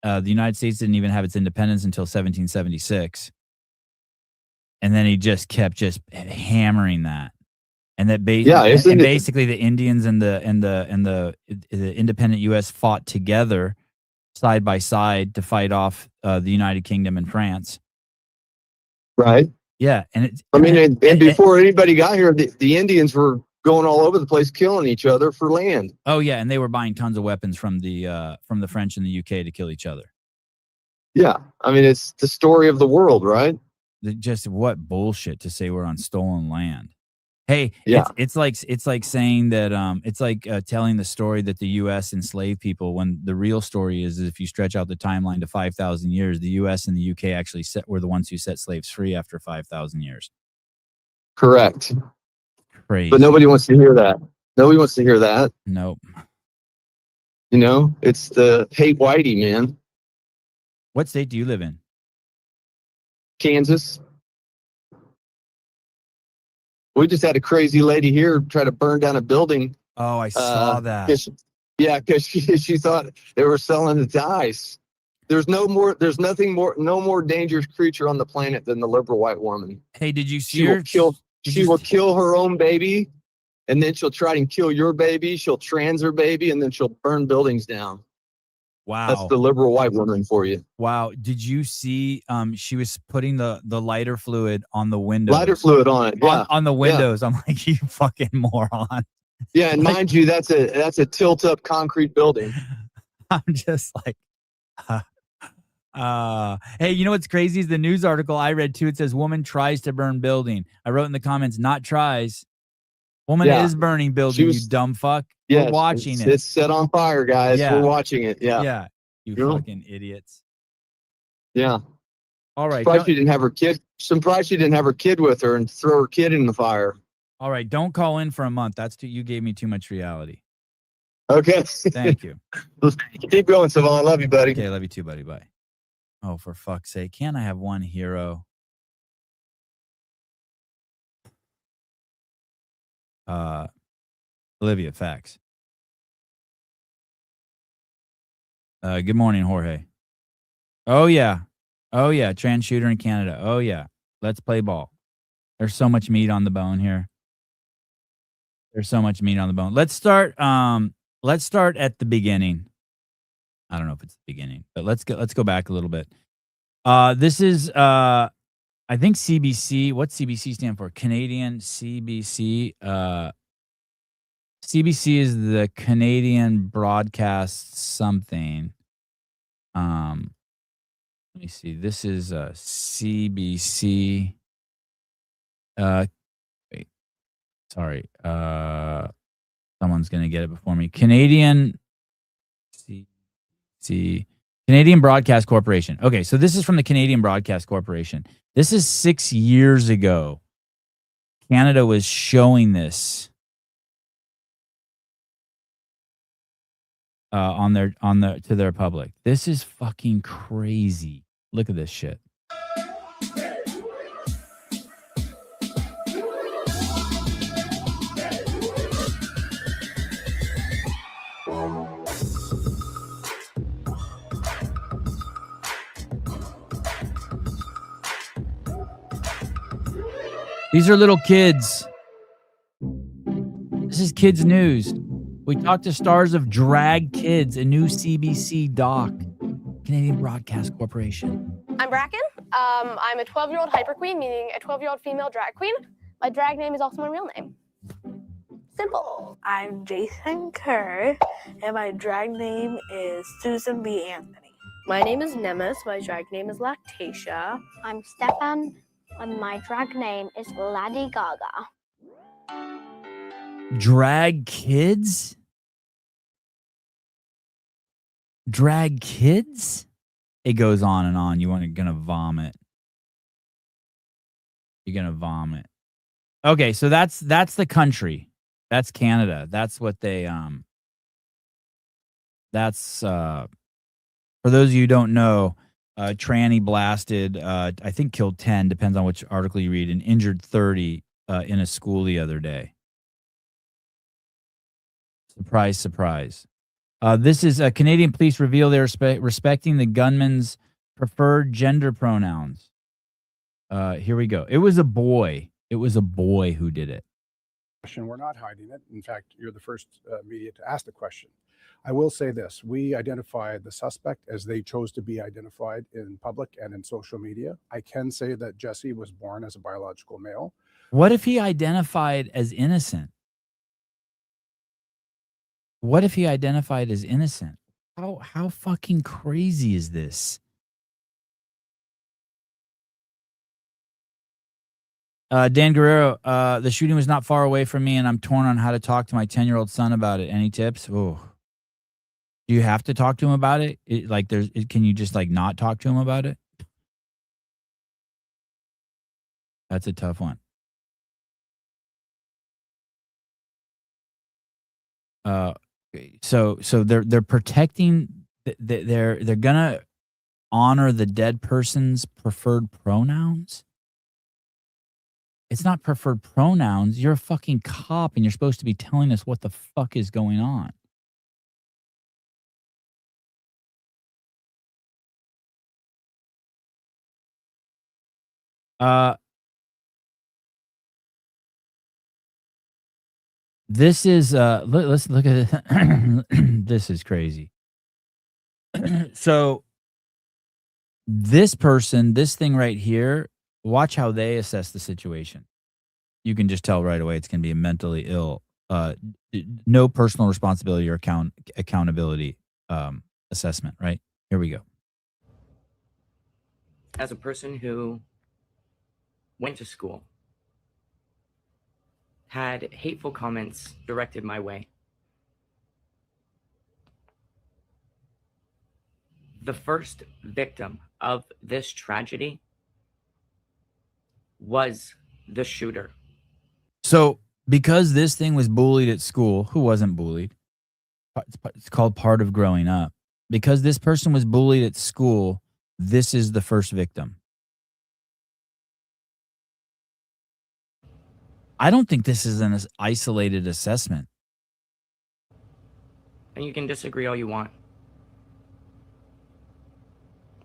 The United States didn't even have its independence until 1776. And then he just kept hammering that. And that basically the Indians and the independent US fought together side by side to fight off the United Kingdom and France. Right. Yeah, and it's I mean, and before anybody got here, the Indians were going all over the place, killing each other for land. oh yeah, and they were buying tons of weapons from the French and the UK to kill each other. Yeah, I mean, it's the story of the world, right? Just what bullshit to say we're on stolen land. Hey, Yeah. it's like saying that it's like telling the story that the U.S. enslaved people, when the real story is if you stretch out the timeline to 5,000 years, the U.S. and the UK actually were the ones who set slaves free after 5,000 years. Correct. Crazy. But nobody wants to hear that. Nobody wants to hear that. Nope. You know, it's the hate whitey, man. What state do you live in? Kansas. We just had a crazy lady here try to burn down a building. Oh, I saw that. Because she thought they were selling it to ICE. There's no more dangerous creature on the planet than the liberal white woman. Hey, did you see She will kill her own baby, and then she'll try and kill your baby. She'll trans her baby, and then she'll burn buildings down. Wow. That's the liberal white woman for you. Wow. Did you see she was putting the lighter fluid on the windows? Lighter fluid on it. Yeah. On the windows. Yeah. I'm like, you fucking moron. Yeah, and mind you, that's a tilt up concrete building. I'm just like hey, you know what's crazy is the news article I read too. It says woman tries to burn building. I wrote in the comments, not tries. Woman is burning building, you dumb fuck. We're watching it. It's set on fire, guys. Yeah. We're watching it. Yeah. Yeah. You fucking idiots. Yeah. All right. Surprised she didn't have her kid. Surprised she didn't have her kid with her and throw her kid in the fire. All right. Don't call in for a month. You gave me too much reality. Okay. Thank you. Keep going, Savon. I love you, buddy. Okay, I love you too, buddy. Bye. Oh, for fuck's sake. Can't I have one hero? Olivia, facts. Good morning, Jorge. Oh, yeah. Oh, yeah. Trans shooter in Canada. Oh, yeah. Let's play ball. There's so much meat on the bone here. There's so much meat on the bone. Let's start at the beginning. I don't know if it's the beginning, but let's go back a little bit. This is I think CBC. What's CBC stand for? Canadian CBC. CBC is the Canadian Broadcast something. Let me see. This is CBC. Wait. Sorry. Someone's gonna get it before me. Canadian Canadian Broadcast Corporation. Okay, so this is from the Canadian Broadcast Corporation. This is 6 years ago. Canada was showing this to their public. This is fucking crazy. Look at this shit. These are little kids. This is kids news. We talked to stars of Drag Kids, a new CBC doc. Canadian Broadcast Corporation. I'm Bracken. I'm a 12-year-old hyper queen, meaning a 12-year-old female drag queen. My drag name is also my real name. Simple. I'm Jason Kerr, and my drag name is Susan B. Anthony. My name is Nemes. My drag name is Lactatia. I'm Stefan, and my drag name is Lady Gaga. Drag kids? Drag kids? It goes on and on. You're gonna vomit. You're gonna vomit. Okay, so that's the country. That's Canada. That's what they that's for those of you who don't know, tranny blasted, I think killed 10, depends on which article you read, and injured 30 in a school the other day. Surprise, surprise. This is Canadian police reveal they're respecting the gunman's preferred gender pronouns. Here we go. It was a boy. It was a boy who did it. We're not hiding it. In fact, you're the first media to ask the question. I will say this: we identified the suspect as they chose to be identified in public and in social media. I can say that Jesse was born as a biological male. What if he identified as innocent? What if he identified as innocent? How fucking crazy is this? Dan Guerrero, the shooting was not far away from me, and I'm torn on how to talk to my 10-year-old son about it. Any tips? Oh, do you have to talk to him about it? Can you just like not talk to him about it? That's a tough one. So they're protecting. They're gonna honor the dead person's preferred pronouns. It's not preferred pronouns. You're a fucking cop, and you're supposed to be telling us what the fuck is going on. This is let's look at it. This is crazy. So this person, this thing right here, watch how they assess the situation. You can just tell right away it's going to be a mentally ill, no personal responsibility or accountability assessment, right? Here we go. As a person who went to school, had hateful comments directed my way, the first victim of this tragedy was the shooter. So because this thing was bullied at school, who wasn't bullied? It's called part of growing up. Because this person was bullied at school, this is the first victim. I don't think this is an isolated assessment. And you can disagree all you want.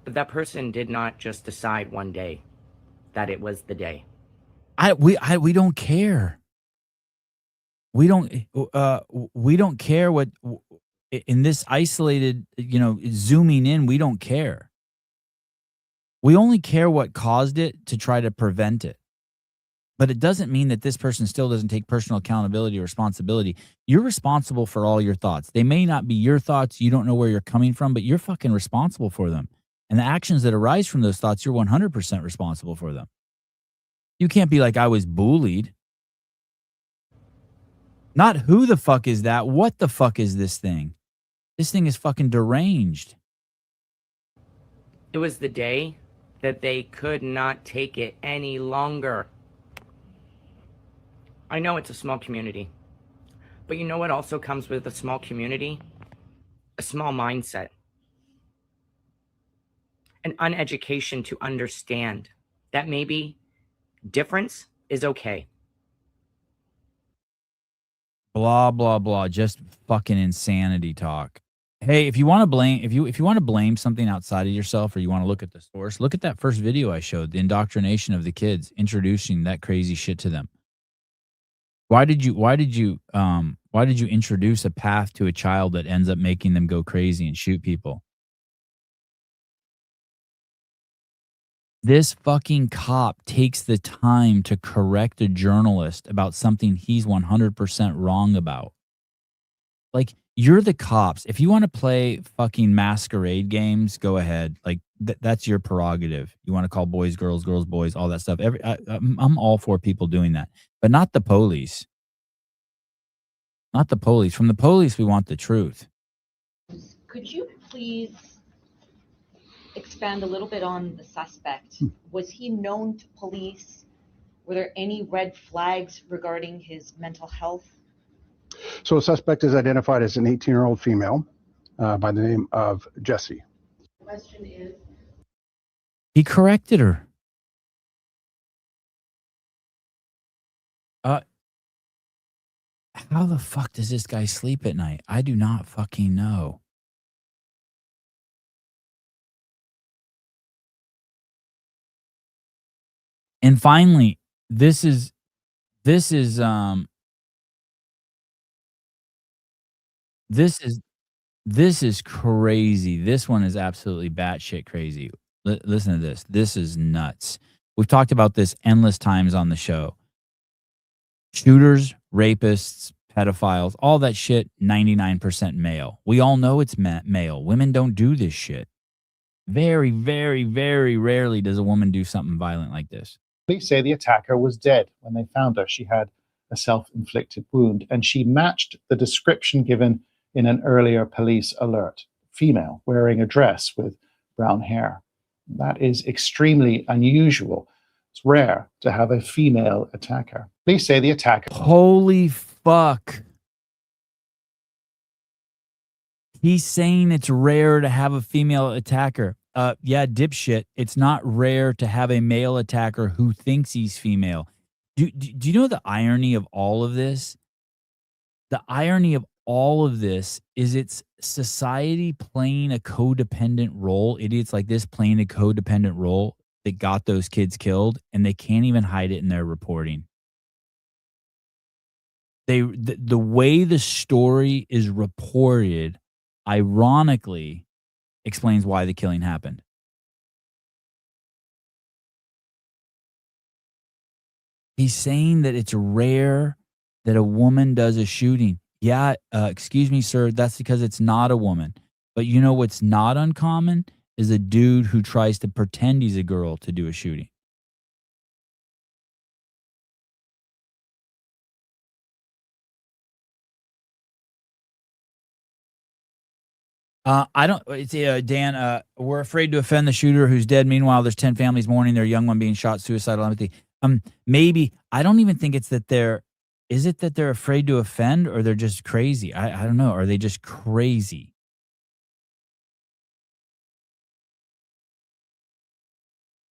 But that person did not just decide one day that it was the day. We don't care. We don't care what in this isolated, zooming in, we don't care. We only care what caused it to try to prevent it. But it doesn't mean that this person still doesn't take personal accountability or responsibility. You're responsible for all your thoughts. They may not be your thoughts. You don't know where you're coming from, but you're fucking responsible for them. And the actions that arise from those thoughts, you're 100% responsible for them. You can't be like, I was bullied. Not who the fuck is that? What the fuck is this thing? This thing is fucking deranged. It was the day that they could not take it any longer. I know it's a small community, but you know what also comes with a small community? A small mindset. An uneducation to understand that maybe difference is okay. Blah, blah, blah. Just fucking insanity talk. Hey, if you want to blame, if you want to blame something outside of yourself, or you want to look at the source, look at that first video I showed, the indoctrination of the kids, introducing that crazy shit to them. Why did you introduce a path to a child that ends up making them go crazy and shoot people? This fucking cop takes the time to correct a journalist about something he's 100% wrong about. Like, you're the cops. If you want to play fucking masquerade games, go ahead. Like, that's your prerogative. You want to call boys girls, girls boys, all that stuff. I'm all for people doing that, but not the police. Not the police. From the police, we want the truth. Could you please expand a little bit on the suspect? Was he known to police? Were there any red flags regarding his mental health? So the suspect is identified as an 18-year-old female by the name of Jessie. The question is, He corrected her. How the fuck does this guy sleep at night? I do not fucking know. And finally, this is This is crazy. This one is absolutely batshit crazy. Listen to this. This is nuts. We've talked about this endless times on the show. Shooters, rapists, pedophiles, all that shit, 99% male. We all know it's male. Women don't do this shit. Very, very, very rarely does a woman do something violent like this. Police say the attacker was dead when they found her. She had a self-inflicted wound, and she matched the description given in an earlier police alert. Female, wearing a dress with brown hair. That is extremely unusual. It's rare to have a female attacker. Police say the attacker... Holy fuck. He's saying it's rare to have a female attacker. Yeah, dipshit. It's not rare to have a male attacker who thinks he's female. Do you know the irony of all of this? The irony of all of this is it's society playing a codependent role. Idiots like this playing a codependent role that got those kids killed, and they can't even hide it in their reporting. The way the story is reported, ironically, explains why the killing happened. He's saying that it's rare that a woman does a shooting. Yeah, excuse me, sir, that's because it's not a woman. But you know what's not uncommon is a dude who tries to pretend he's a girl to do a shooting. I don't. It's Dan. We're afraid to offend the shooter who's dead. Meanwhile, there's 10 families mourning their young one being shot. Suicidal empathy. Maybe I don't even think it's that they're. Is it that they're afraid to offend, or they're just crazy? I don't know. Are they just crazy?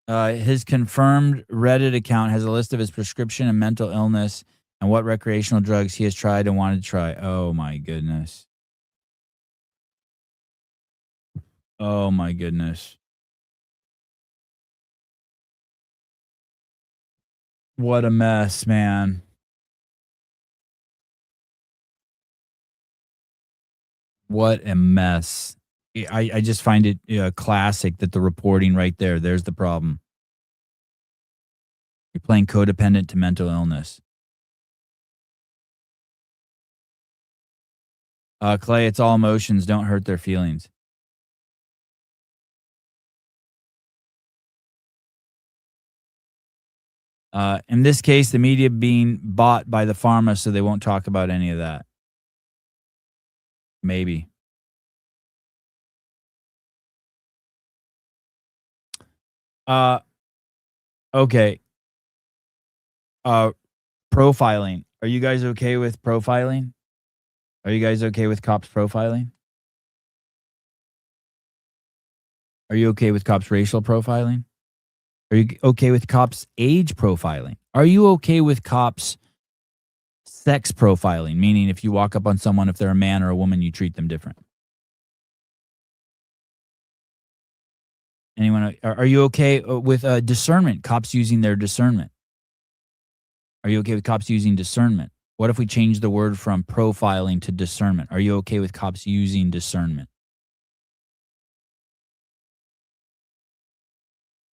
His confirmed Reddit account has a list of his prescription and mental illness and what recreational drugs he has tried and wanted to try. Oh my goodness. Oh my goodness. What a mess, man. What a mess. I just find it classic that the reporting right there, there's the problem. You're playing codependent to mental illness. Clay, it's all emotions. Don't hurt their feelings. In this case, the media being bought by the pharma, so they won't talk about any of that. Maybe. Okay. Profiling. Are you guys okay with profiling? Are you guys okay with cops profiling? Are you okay with cops racial profiling? Are you okay with cops age profiling? Are you okay with cops sex profiling? Meaning if you walk up on someone, if they're a man or a woman, you treat them different. Anyone? Are you okay with discernment? Cops using their discernment. Are you okay with cops using discernment? What if we change the word from profiling to discernment? Are you okay with cops using discernment?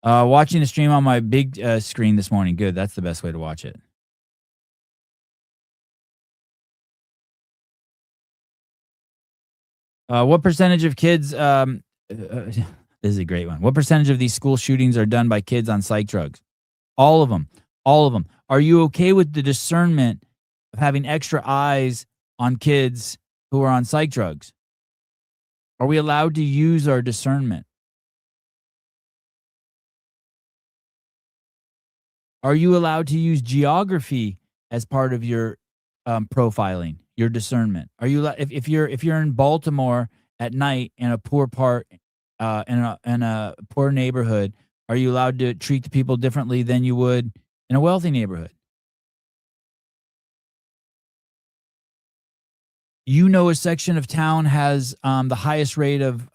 Watching the stream on my big screen this morning. Good. That's the best way to watch it. What percentage of kids... this is a great one. What percentage of these school shootings are done by kids on psych drugs? All of them. All of them. Are you okay with the discernment of having extra eyes on kids who are on psych drugs? Are we allowed to use our discernment? Are you allowed to use geography as part of your profiling, your discernment? Are you if you're in Baltimore at night in a poor part in a poor neighborhood, are you allowed to treat the people differently than you would in a wealthy neighborhood? You know, a section of town has the highest rate of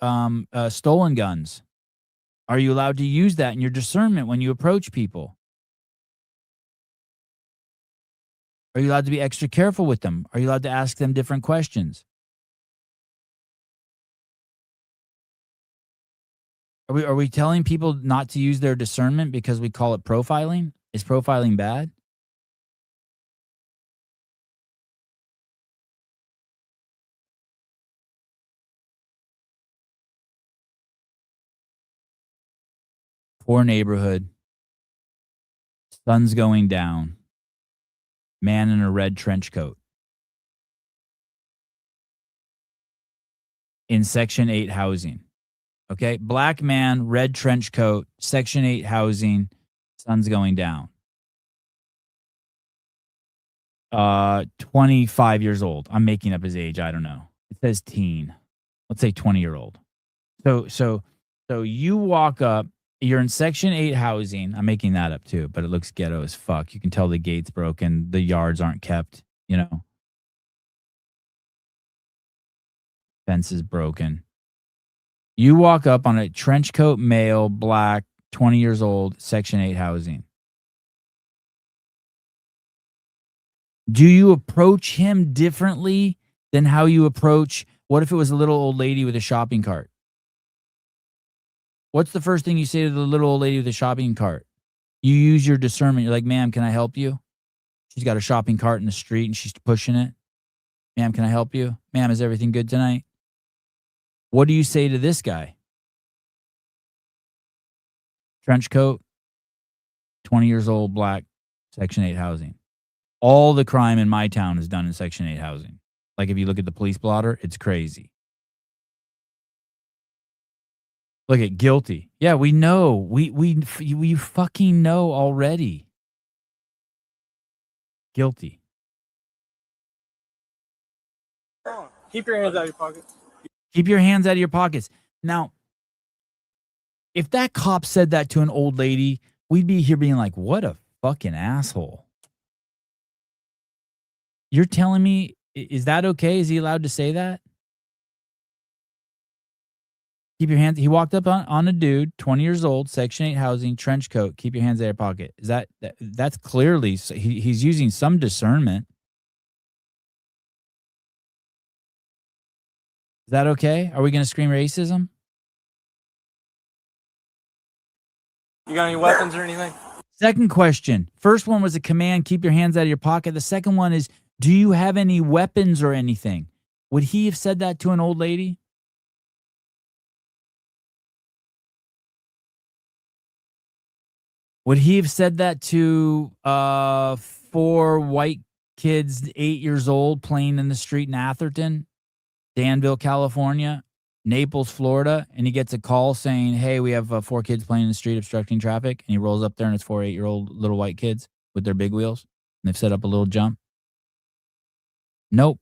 stolen guns. Are you allowed to use that in your discernment when you approach people? Are you allowed to be extra careful with them? Are you allowed to ask them different questions? Are we telling people not to use their discernment because we call it profiling? Is profiling bad? Poor neighborhood. Sun's going down. Man in a red trench coat. In Section 8 housing. Okay? Black man, red trench coat, Section 8 housing, sun's going down. 25 years old. I'm making up his age. I don't know. It says teen. Let's say 20-year-old. So you walk up, you're in Section 8 housing. I'm making that up too, but it looks ghetto as fuck. You can tell the gate's broken. The yards aren't kept, you know. Fence is broken. You walk up on a trench coat male, black, 20 years old, Section 8 housing. Do you approach him differently than how you approach, what if it was a little old lady with a shopping cart? What's the first thing you say to the little old lady with a shopping cart? You use your discernment. You're like, ma'am, can I help you? She's got a shopping cart in the street and she's pushing it. Ma'am, can I help you? Ma'am, is everything good tonight? What do you say to this guy? Trench coat, 20 years old, black, Section 8 housing. All the crime in my town is done in Section 8 housing. Like if you look at the police blotter, it's crazy. Look at guilty. Yeah, we know. We fucking know already. Guilty. Keep your hands out of your pockets. Keep your hands out of your pockets. Now, if that cop said that to an old lady, we'd be here being like, what a fucking asshole. You're telling me, is that okay? Is he allowed to say that? Keep your hands. He walked up on a dude, 20 years old, Section 8 housing, trench coat. Keep your hands out of your pocket. Is that's clearly he's using some discernment. Is that okay? Are we going to scream racism? You got any weapons or anything? Second question. First one was a command, keep your hands out of your pocket. The second one is, do you have any weapons or anything? Would he have said that to an old lady? Would he have said that to 4 white kids, 8 years old, playing in the street in Atherton, Danville, California, Naples, Florida, and he gets a call saying, hey, we have 4 kids playing in the street obstructing traffic, and he rolls up there and it's 4 8-year-old little white kids with their big wheels, and they've set up a little jump? Nope.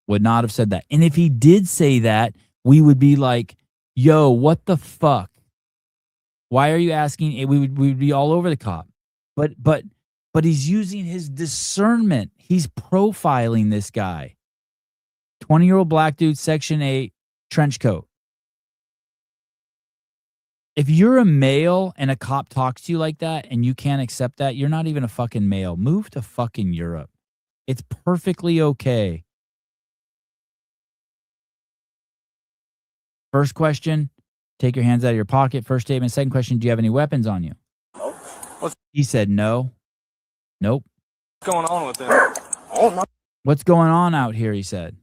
Would not have said that. And if he did say that, we would be like, yo, what the fuck? Why are you asking? We would be all over the cop. But he's using his discernment. He's profiling this guy. 20-year-old black dude, Section 8, trench coat. If you're a male and a cop talks to you like that and you can't accept that, you're not even a fucking male. Move to fucking Europe. It's perfectly okay. First question, take your hands out of your pocket. First statement. Second question, do you have any weapons on you? Nope. He said no. Nope. What's going on with it? Oh, no. What's going on out here, he said.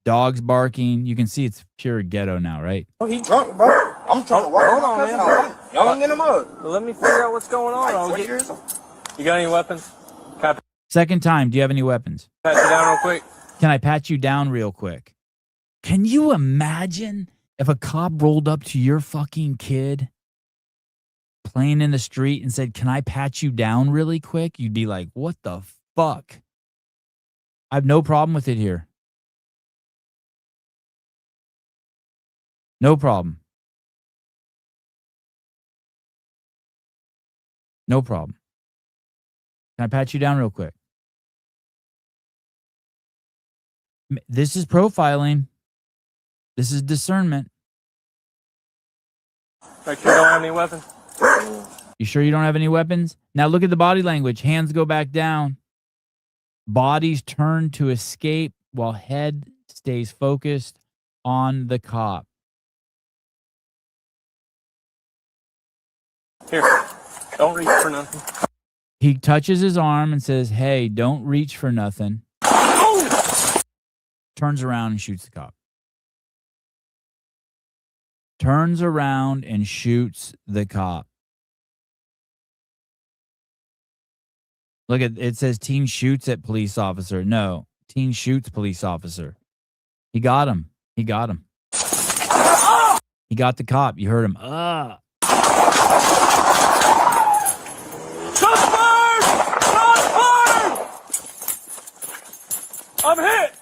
Dogs barking. You can see it's pure ghetto now, right? Oh, he drunk, bro. I'm drunk. Hold on, man. Y'all get him up. Let me figure out what's going on. You got any weapons? Can I Second time, do you have any weapons? pat you down real quick? Can I pat you down real quick? Can you imagine if a cop rolled up to your fucking kid playing in the street and said, can I pat you down really quick? You'd be like, what the fuck? I have no problem with it here. No problem. No problem. Can I pat you down real quick? This is profiling. This is discernment. Make sure you don't have any weapons. You sure you don't have any weapons? Now look at the body language. Hands go back down. Bodies turn to escape while head stays focused on the cop. Here, don't reach for nothing. He touches his arm and says, "Hey, don't reach for nothing." Turns around and shoots the cop. Turns around and shoots the cop. Look at it says teen shoots at police officer. No, teen shoots police officer. He got him. He got him. He got the cop. You heard him. Shots fired! Shots fired! I'm hit!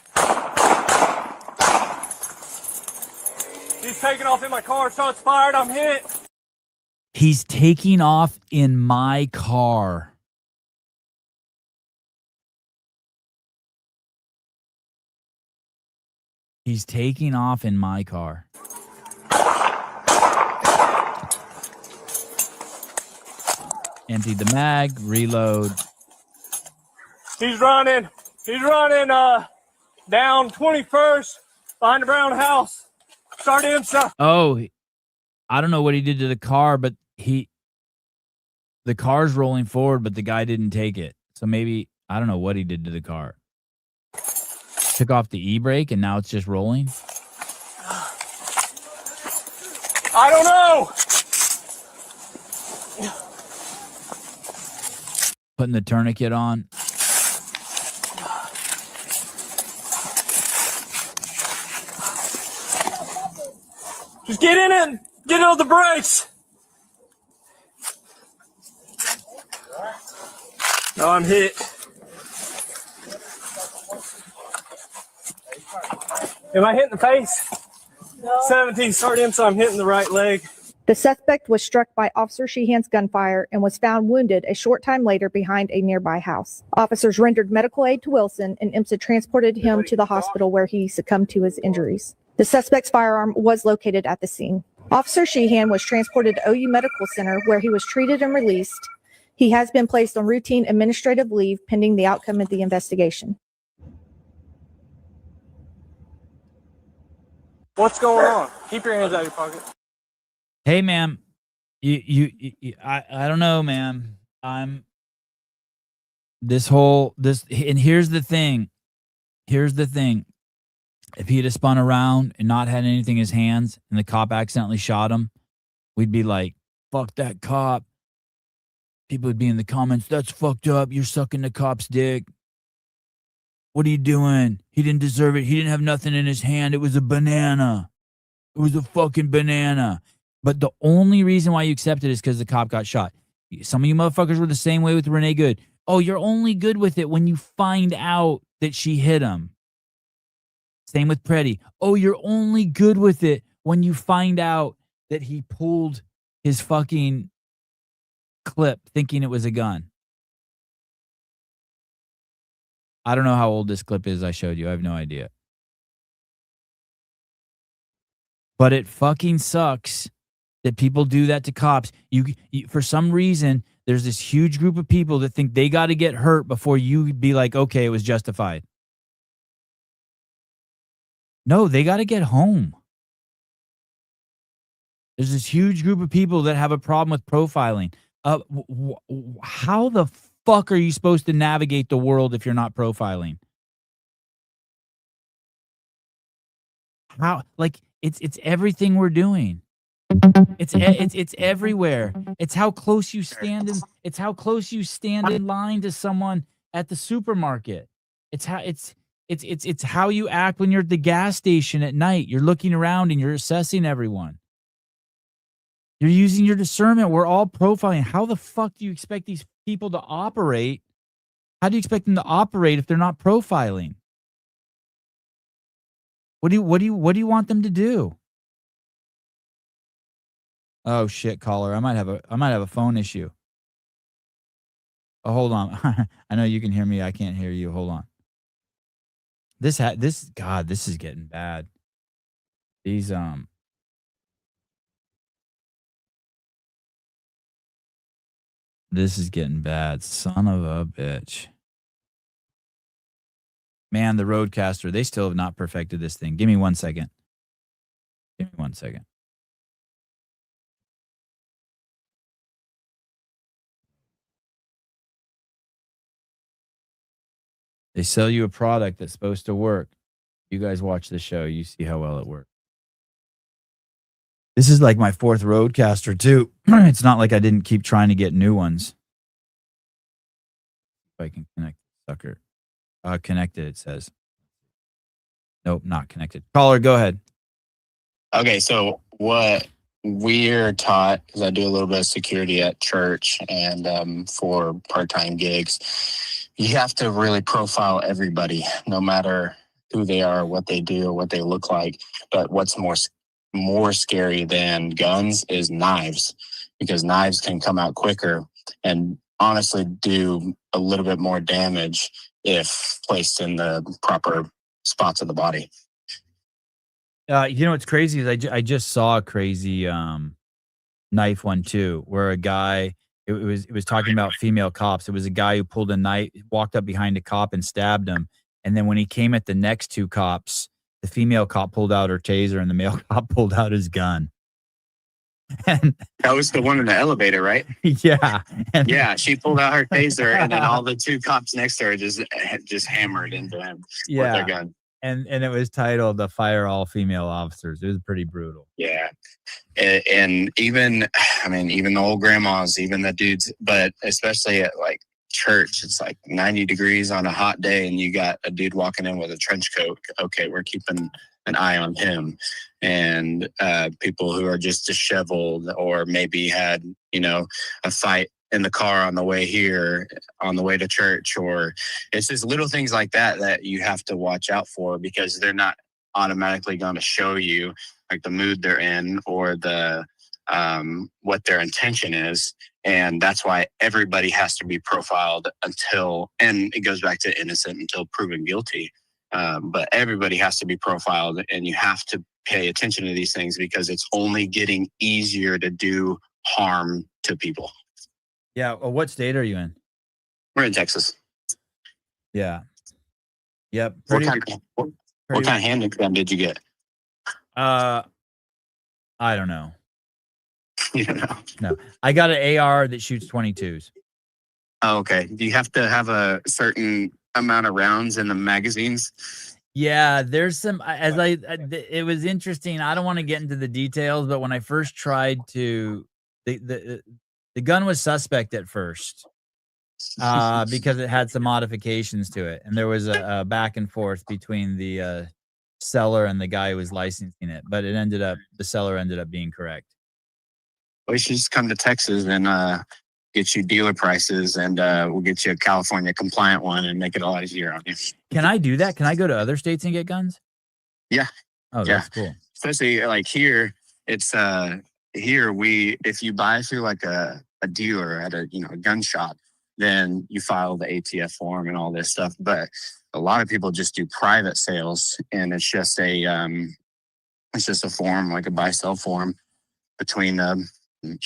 He's taking off in my car. Shots fired. I'm hit. He's taking off in my car. He's taking off in my car. Empty the mag, reload. He's running. He's running down 21st behind the brown house. Start inside. Oh, I don't know what he did to the car, but the car's rolling forward, but the guy didn't take it. So maybe, I don't know what he did to the car. Took off the e-brake and now it's just rolling. I don't know. Putting the tourniquet on. Just get in it. Get on the brakes. No, I'm hit. Am I hitting the face? No. 17, start in, so I'm hitting the right leg. The suspect was struck by Officer Sheehan's gunfire and was found wounded a short time later behind a nearby house. Officers rendered medical aid to Wilson, and IMSA transported him to the hospital where he succumbed to his injuries. The suspect's firearm was located at the scene. Officer Sheehan was transported to OU Medical Center where he was treated and released. He has been placed on routine administrative leave pending the outcome of the investigation. What's going on? Keep your hands out of your pocket. Hey, ma'am, I don't know, ma'am. And here's the thing. Here's the thing. If he'd have spun around and not had anything in his hands and the cop accidentally shot him, we'd be like, fuck that cop. People would be in the comments, that's fucked up. You're sucking the cop's dick. What are you doing? He didn't deserve it. He didn't have nothing in his hand. It was a banana. It was a fucking banana. But the only reason why you accept it is because the cop got shot. Some of you motherfuckers were the same way with Renee Good. Oh, you're only good with it when you find out that she hit him. Same with Preddy. Oh, you're only good with it when you find out that he pulled his fucking clip thinking it was a gun. I don't know how old this clip is I showed you. I have no idea. But it fucking sucks that people do that to cops. You for some reason, there's this huge group of people that think they got to get hurt before you be like, okay, it was justified. No, they got to get home. There's this huge group of people that have a problem with profiling. How the fuck are you supposed to navigate the world if you're not profiling? How? Like it's everything we're doing. It's everywhere. It's how close you stand in. It's how close you stand in line to someone at the supermarket. It's how you act when you're at the gas station at night. You're looking around and you're assessing everyone. You're using your discernment. We're all profiling. How the fuck do you expect these people to operate? How do you expect them to operate if they're not profiling? What do you want them to do? Oh shit, caller. I might have a phone issue. Oh, hold on. I know you can hear me. I can't hear you. Hold on. This is getting bad. These This is getting bad. Son of a bitch. Man, the Roadcaster, they still have not perfected this thing. Give me 1 second. Give me 1 second. They sell you a product that's supposed to work. You guys watch the show, you see how well it works. This is like my 4th Roadcaster too. It's not like I didn't keep trying to get new ones. If I can connect the sucker. Connected, it says. Nope, not connected. Caller, go ahead. Okay, so what we're taught, because I do a little bit of security at church and for part-time gigs, you have to really profile everybody, no matter who they are, what they do, or what they look like. But what's more scary than guns is knives, because knives can come out quicker and honestly do a little bit more damage if placed in the proper spots of the body. You know what's crazy is I just saw a crazy knife one too, where a guy it was talking about female cops. It was a guy who pulled a knife, walked up behind a cop and stabbed him, and then when he came at the next 2 cops, the female cop pulled out her taser and the male cop pulled out his gun. And that was the one in the elevator, right? Yeah. Yeah, she pulled out her taser, and then all the 2 cops next to her just hammered into him with their gun. And it was titled "The Fire All Female Officers." It was pretty brutal. Yeah. And even the old grandmas, even the dudes, but especially at like church, it's like 90 degrees on a hot day and you got a dude walking in with a trench coat. Okay, we're keeping an eye on him. And people who are just disheveled or maybe had, a fight in the car on the way here, on the way to church, or it's just little things like that you have to watch out for, because they're not automatically going to show you like the mood they're in or the what their intention is. And that's why everybody has to be profiled and it goes back to innocent until proven guilty. But everybody has to be profiled, and you have to pay attention to these things because it's only getting easier to do harm to people. Yeah. Well, what state are you in? We're in Texas. Yeah. Yep. What kind of handgun did you get? I don't know. You don't know? No. I got an AR that shoots 22s. Oh, okay. Do you have to have a certain amount of rounds in the magazines? Yeah, there's some, it was interesting. I don't want to get into the details, but when I first tried to, the gun was suspect at first because it had some modifications to it. And there was a back and forth between the seller and the guy who was licensing it, but the seller ended up being correct. Well, you should just come to Texas and get you dealer prices, and we'll get you a California compliant one and make it a lot easier on you. Can I do that? Can I go to other states and get guns? Yeah. Oh, yeah. That's cool. Especially like here, it's if you buy through like a dealer at a gun shop, then you file the ATF form and all this stuff. But a lot of people just do private sales, and it's just a form, like a buy-sell form between a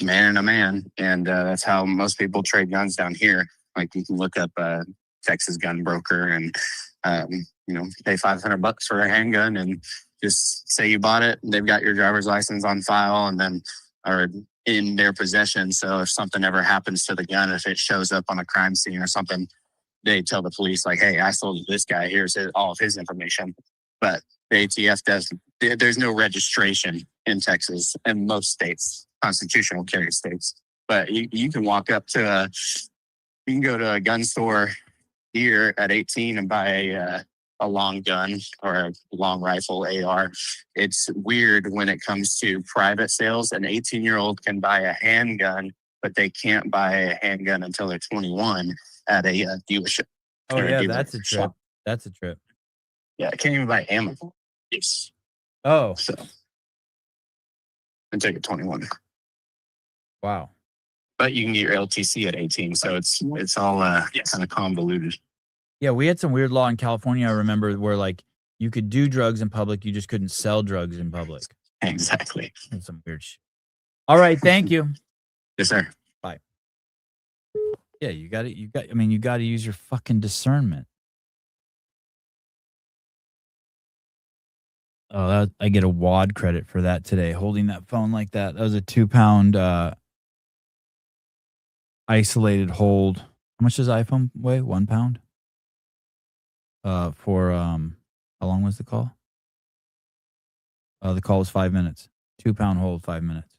man and a man, and that's how most people trade guns down here. Like you can look up a Texas gun broker and pay $500 for a handgun and just say you bought it. They've got your driver's license on file and then are in their possession. So if something ever happens to the gun, if it shows up on a crime scene or something, they tell the police like, "Hey, I sold this guy. Here's all of his information." But the ATF there's no registration in Texas and most states, constitutional carry states. But you can walk up to you can go to a gun store here at 18 and buy a long gun or a long rifle AR. It's weird when it comes to private sales. An 18-year-old can buy a handgun, but they can't buy a handgun until they're 21 at a dealership. Oh yeah, that's a trip. That's a trip. Yeah, I can't even buy ammo. Yes. Oh. So and take it 21. Wow. But you can get your LTC at 18, so it's all kind of convoluted. Yeah, we had some weird law in California, I remember, where like you could do drugs in public, you just couldn't sell drugs in public. Exactly. That's some weird shit. All right, thank you. Yes, sir. Bye. Yeah, you got to use your fucking discernment. Oh, I get a WAD credit for that today, holding that phone like that. That was a 2-pound isolated hold. How much does iPhone weigh? 1 pound? for how long was the call? The call was 5 minutes. 2 pound hold, 5 minutes.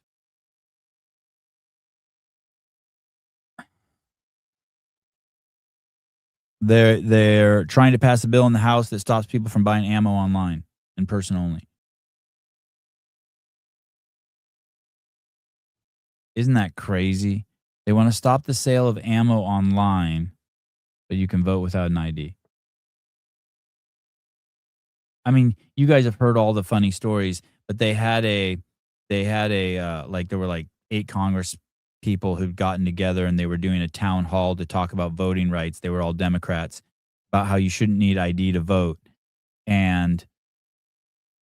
They're trying to pass a bill in the House that stops people from buying ammo online, in person only. Isn't that crazy? They want to stop the sale of ammo online, but you can vote without an ID. I mean, you guys have heard all the funny stories, but there were like 8 Congress people who'd gotten together and they were doing a town hall to talk about voting rights. They were all Democrats, about how you shouldn't need ID to vote. And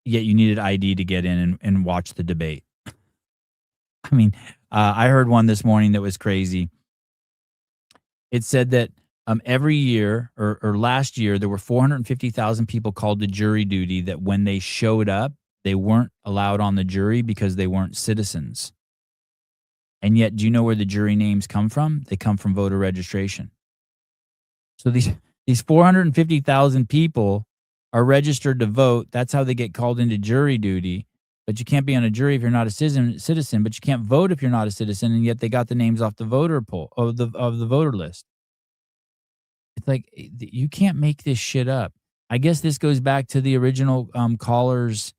yet you needed ID to get in and watch the debate. I mean, I heard one this morning that was crazy. It said that every year or last year, there were 450,000 people called to jury duty that when they showed up, they weren't allowed on the jury because they weren't citizens. And yet, do you know where the jury names come from? They come from voter registration. So these 450,000 people are registered to vote. That's how they get called into jury duty. But you can't be on a jury if you're not a citizen. But you can't vote if you're not a citizen. And yet they got the names off the voter poll of the voter list. It's like, you can't make this shit up. I guess this goes back to the original caller's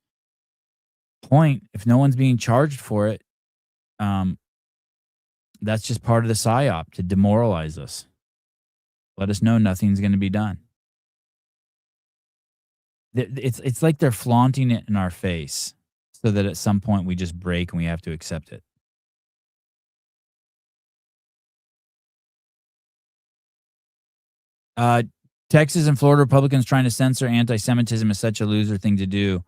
point. If no one's being charged for it, that's just part of the PSYOP to demoralize us. Let us know nothing's going to be done. It's like they're flaunting it in our face so that at some point we just break and we have to accept it. Texas and Florida Republicans trying to censor anti-Semitism is such a loser thing to do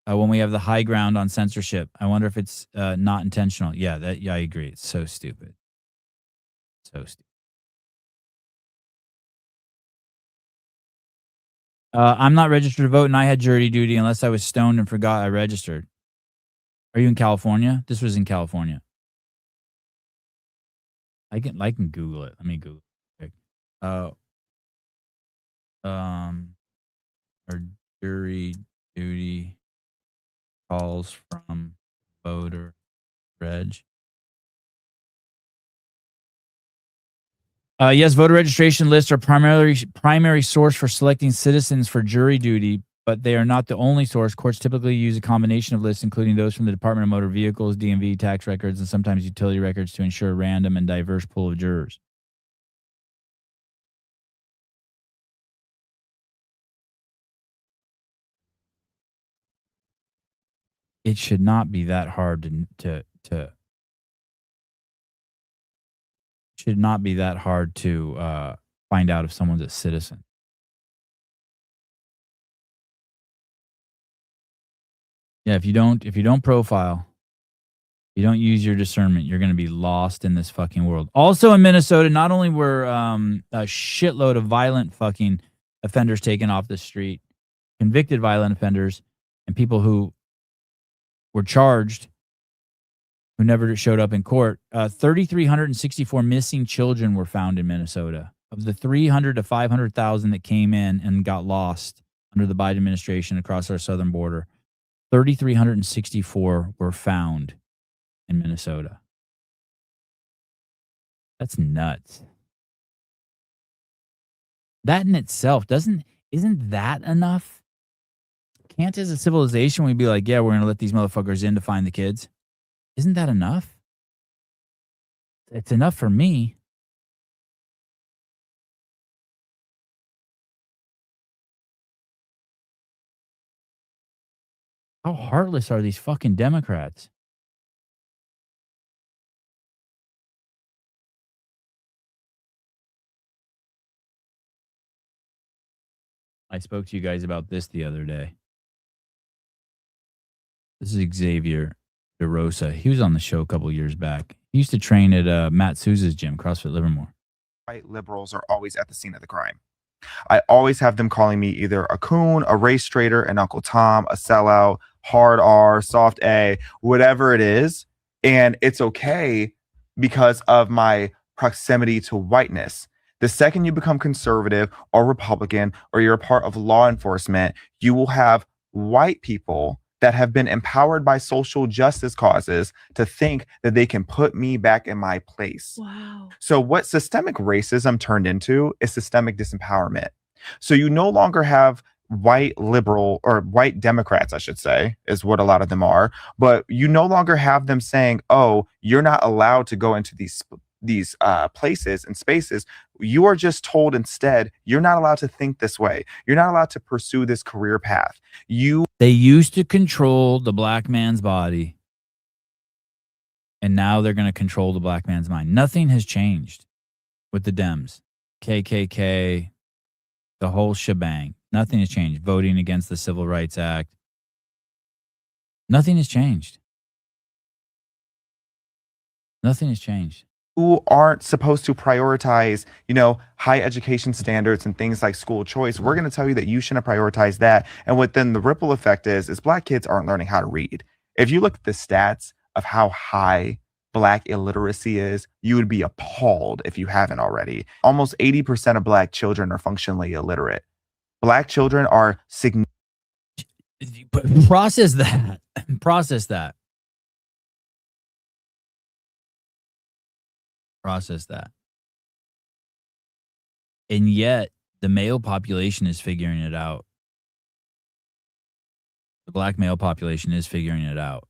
when we have the high ground on censorship. I wonder if it's not intentional. Yeah, I agree. It's so stupid. So stupid. I'm not registered to vote, and I had jury duty unless I was stoned and forgot I registered. Are you in California? This was in California. I can Google it. Let me Google it. Or jury duty calls from voter reg. Yes, voter registration lists are primary source for selecting citizens for jury duty, but they are not the only source. Courts typically use a combination of lists, including those from the Department of Motor Vehicles, DMV, tax records, and sometimes utility records to ensure a random and diverse pool of jurors. It should not be that hard should not be that hard to find out if someone's a citizen. Yeah, if you don't profile, you don't use your discernment, you're going to be lost in this fucking world. Also in Minnesota, not only were a shitload of violent fucking offenders taken off the street, convicted violent offenders, and people who were charged who never showed up in court. 3,364 missing children were found in Minnesota. Of the 300 to 500,000 that came in and got lost under the Biden administration across our southern border, 3,364 were found in Minnesota. That's nuts. That in itself isn't that enough? Can't as a civilization we be like, yeah, we're going to let these motherfuckers in to find the kids? Isn't that enough? It's enough for me. How heartless are these fucking Democrats? I spoke to you guys about this the other day. This is Xavier DeRosa. He was on the show a couple years back. He used to train at Matt Souza's gym, CrossFit Livermore. White liberals are always at the scene of the crime. I always have them calling me either a coon, a race traitor, an Uncle Tom, a sellout, hard R, soft A, whatever it is. And it's okay because of my proximity to whiteness. The second you become conservative or Republican or you're a part of law enforcement, you will have white people that have been empowered by social justice causes to think that they can put me back in my place. Wow. So what systemic racism turned into is systemic disempowerment. So you no longer have white liberal or white Democrats, I should say, is what a lot of them are, but you no longer have them saying, oh, you're not allowed to go into these places and spaces. You are just told instead, you're not allowed to think this way. You're not allowed to pursue this career path. They used to control the black man's body, and now they're going to control the black man's mind. Nothing has changed with the Dems, KKK, the whole shebang. Nothing has changed. Voting against the Civil Rights Act. Nothing has changed. Nothing has changed. Who aren't supposed to prioritize, high education standards and things like school choice. We're going to tell you that you shouldn't prioritize that. And what then the ripple effect is black kids aren't learning how to read. If you look at the stats of how high black illiteracy is, you would be appalled if you haven't already. Almost 80% of black children are functionally illiterate. Black children are Process that. Process that. Process that. And yet, the male population is figuring it out. The black male population is figuring it out.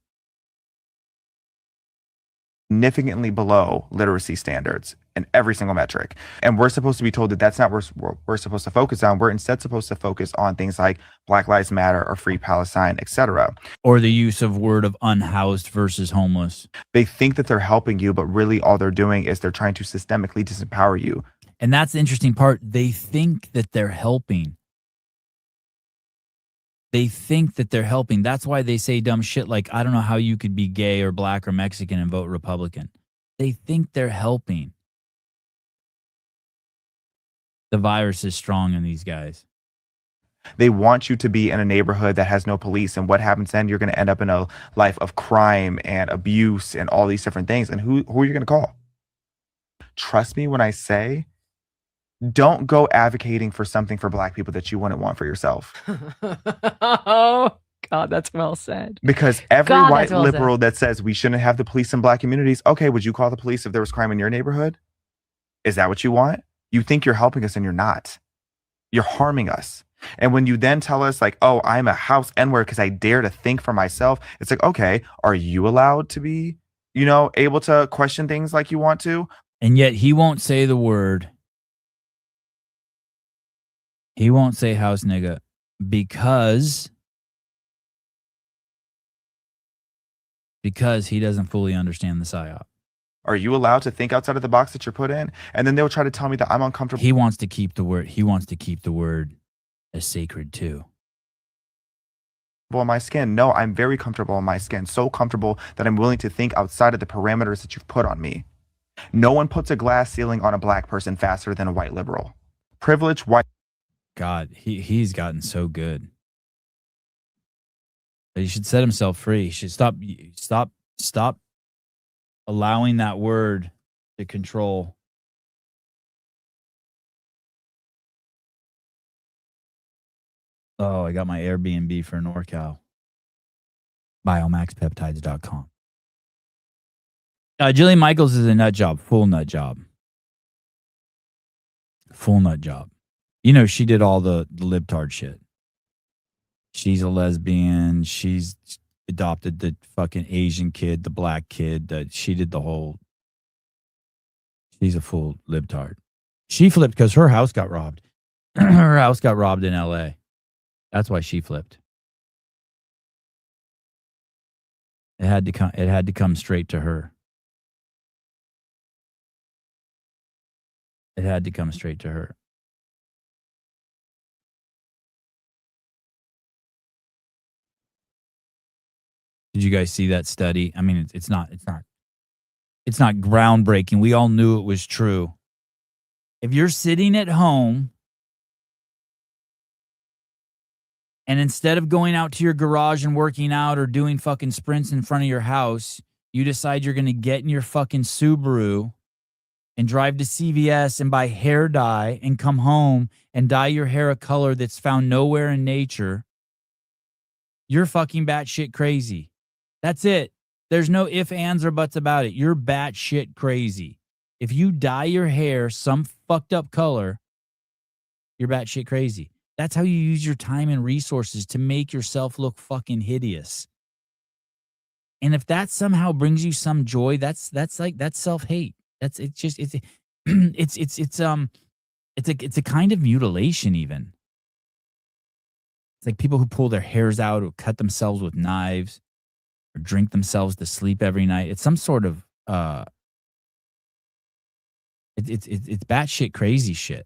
significantly below literacy standards in every single metric. And we're supposed to be told that that's not what we're supposed to focus on. We're instead supposed to focus on things like Black Lives Matter or Free Palestine, etc. Or the use of word of unhoused versus homeless. They think that they're helping you, but really all they're doing is they're trying to systemically disempower you. And that's the interesting part. They think that they're helping. They think that they're helping. That's why they say dumb shit like, I don't know how you could be gay or black or Mexican and vote Republican. They think they're helping. The virus is strong in these guys. They want you to be in a neighborhood that has no police. And what happens then? You're going to end up in a life of crime and abuse and all these different things. And who are you going to call? Trust me when I say, don't go advocating for something for black people that you wouldn't want for yourself. Oh, God, that's well said. Because every white liberal that says we shouldn't have the police in black communities, okay, would you call the police if there was crime in your neighborhood? Is that what you want? You think you're helping us and you're not. You're harming us. And when you then tell us like, oh, I'm a house N-word because I dare to think for myself, it's like, okay, are you allowed to be, able to question things like you want to? And yet he won't say the word. He won't say house nigga because he doesn't fully understand the psyop. Are you allowed to think outside of the box that you're put in? And then they'll try to tell me that I'm uncomfortable. He wants to keep the word. He wants to keep the word as sacred too. In my skin. No, I'm very comfortable in my skin. So comfortable that I'm willing to think outside of the parameters that you've put on me. No one puts a glass ceiling on a black person faster than a white liberal. Privileged white. God, he's gotten so good. But he should set himself free. He should stop allowing that word to control. Oh, I got my Airbnb for NorCal. Biomaxpeptides.com. Jillian Michaels is a nut job. Full nut job. Full nut job. She did all the libtard shit. She's a lesbian. She's adopted the fucking Asian kid, the black kid. She did the whole. She's a full libtard. She flipped because her house got robbed. Her house got robbed in LA. That's why she flipped. It had to come straight to her. It had to come straight to her. Did you guys see that study? I mean, it's not groundbreaking. We all knew it was true. If you're sitting at home and instead of going out to your garage and working out or doing fucking sprints in front of your house, you decide you're going to get in your fucking Subaru and drive to CVS and buy hair dye and come home and dye your hair a color that's found nowhere in nature, you're fucking batshit crazy. That's it. There's no ifs, ands, or buts about it. You're batshit crazy. If you dye your hair some fucked up color, you're batshit crazy. That's how you use your time and resources to make yourself look fucking hideous. And if that somehow brings you some joy, that's self-hate. It's a kind of mutilation even. It's like people who pull their hairs out or cut themselves with knives or drink themselves to sleep every night. It's some sort of it's batshit crazy shit.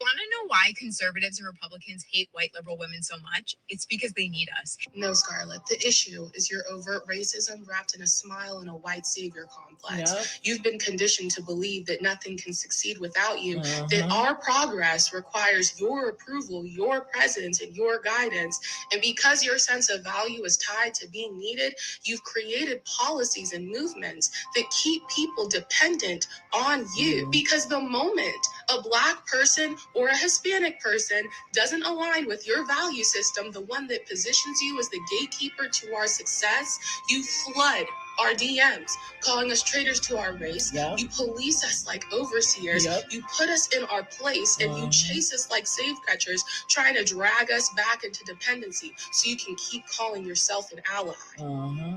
Want to know why conservatives and Republicans hate white liberal women so much? It's because they need us. No, Scarlett. The issue is your overt racism wrapped in a smile and a white savior complex. Yep. You've been conditioned to believe that nothing can succeed without you, that our progress requires your approval, your presence, and your guidance. And because your sense of value is tied to being needed, you've created policies and movements that keep people dependent on you. Because the moment a Black person or a Hispanic person doesn't align with your value system, the one that positions you as the gatekeeper to our success, you flood our DMs, calling us traitors to our race. Yep. You police us like overseers. Yep. You put us in our place and you chase us like slave catchers, trying to drag us back into dependency so you can keep calling yourself an ally.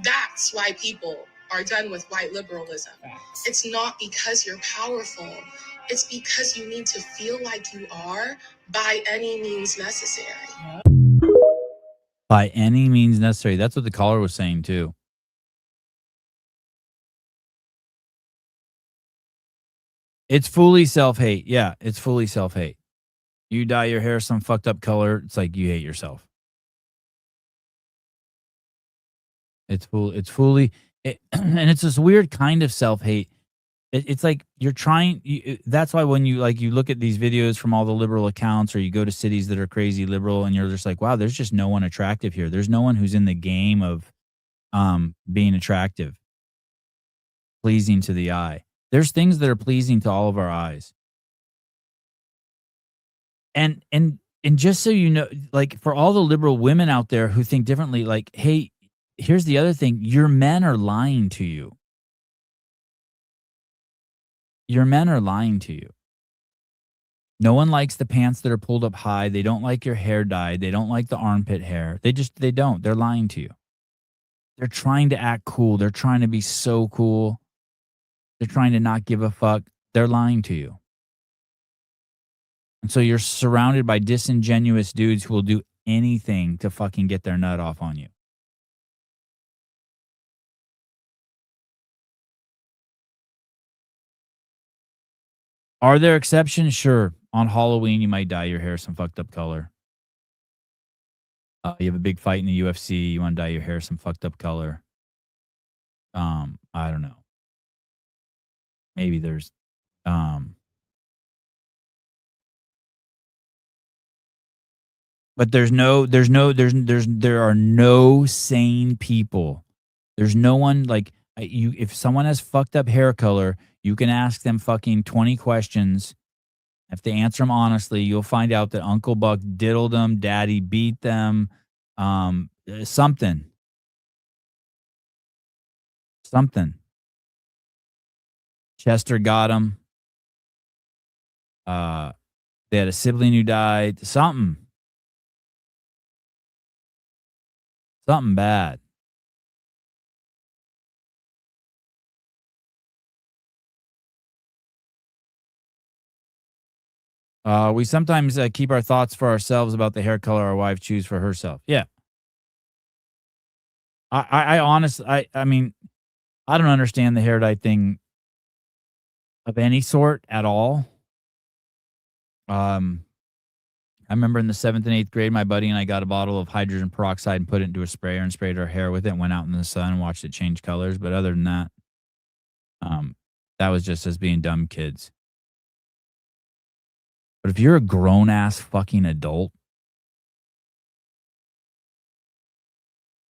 That's why people are done with white liberalism. It's not because you're powerful. It's because you need to feel like you are by any means necessary. By any means necessary. That's what the caller was saying too. It's fully self-hate. Yeah, it's fully self-hate. You dye your hair some fucked up color, it's like you hate yourself. It's fully, and it's this weird kind of self-hate. It's like you're trying. That's why when you look at these videos from all the liberal accounts, or you go to cities that are crazy liberal, and you're just like, wow, there's just no one attractive here. There's no one who's in the game of being attractive, pleasing to the eye. There's things that are pleasing to all of our eyes. And just so you know, like for all the liberal women out there who think differently, like, hey, here's the other thing. Your men are lying to you. Your men are lying to you. No one likes the pants that are pulled up high. They don't like your hair dyed. They don't like the armpit hair. They don't. They're lying to you. They're trying to act cool. They're trying to be so cool. They're trying to not give a fuck. They're lying to you. And so you're surrounded by disingenuous dudes who will do anything to fucking get their nut off on you. Are there exceptions? Sure. On Halloween, you might dye your hair some fucked up color. You have a big fight in the UFC. You want to dye your hair some fucked up color. I don't know. Maybe there's, but there are no sane people. There's no one like you. If someone has fucked up hair color, you can ask them fucking 20 questions. If they answer them honestly, you'll find out that Uncle Buck diddled them, Daddy beat them, something. Chester got him. They had a sibling who died. Something bad. We sometimes keep our thoughts for ourselves about the hair color our wife chooses for herself. Yeah. I honestly, I mean, I don't understand the hair dye thing of any sort at all. I remember in the 7th and 8th grade, my buddy and I got a bottle of hydrogen peroxide and put it into a sprayer and sprayed our hair with it and went out in the sun and watched it change colors. But other than that, that was just us being dumb kids. But if you're a grown-ass fucking adult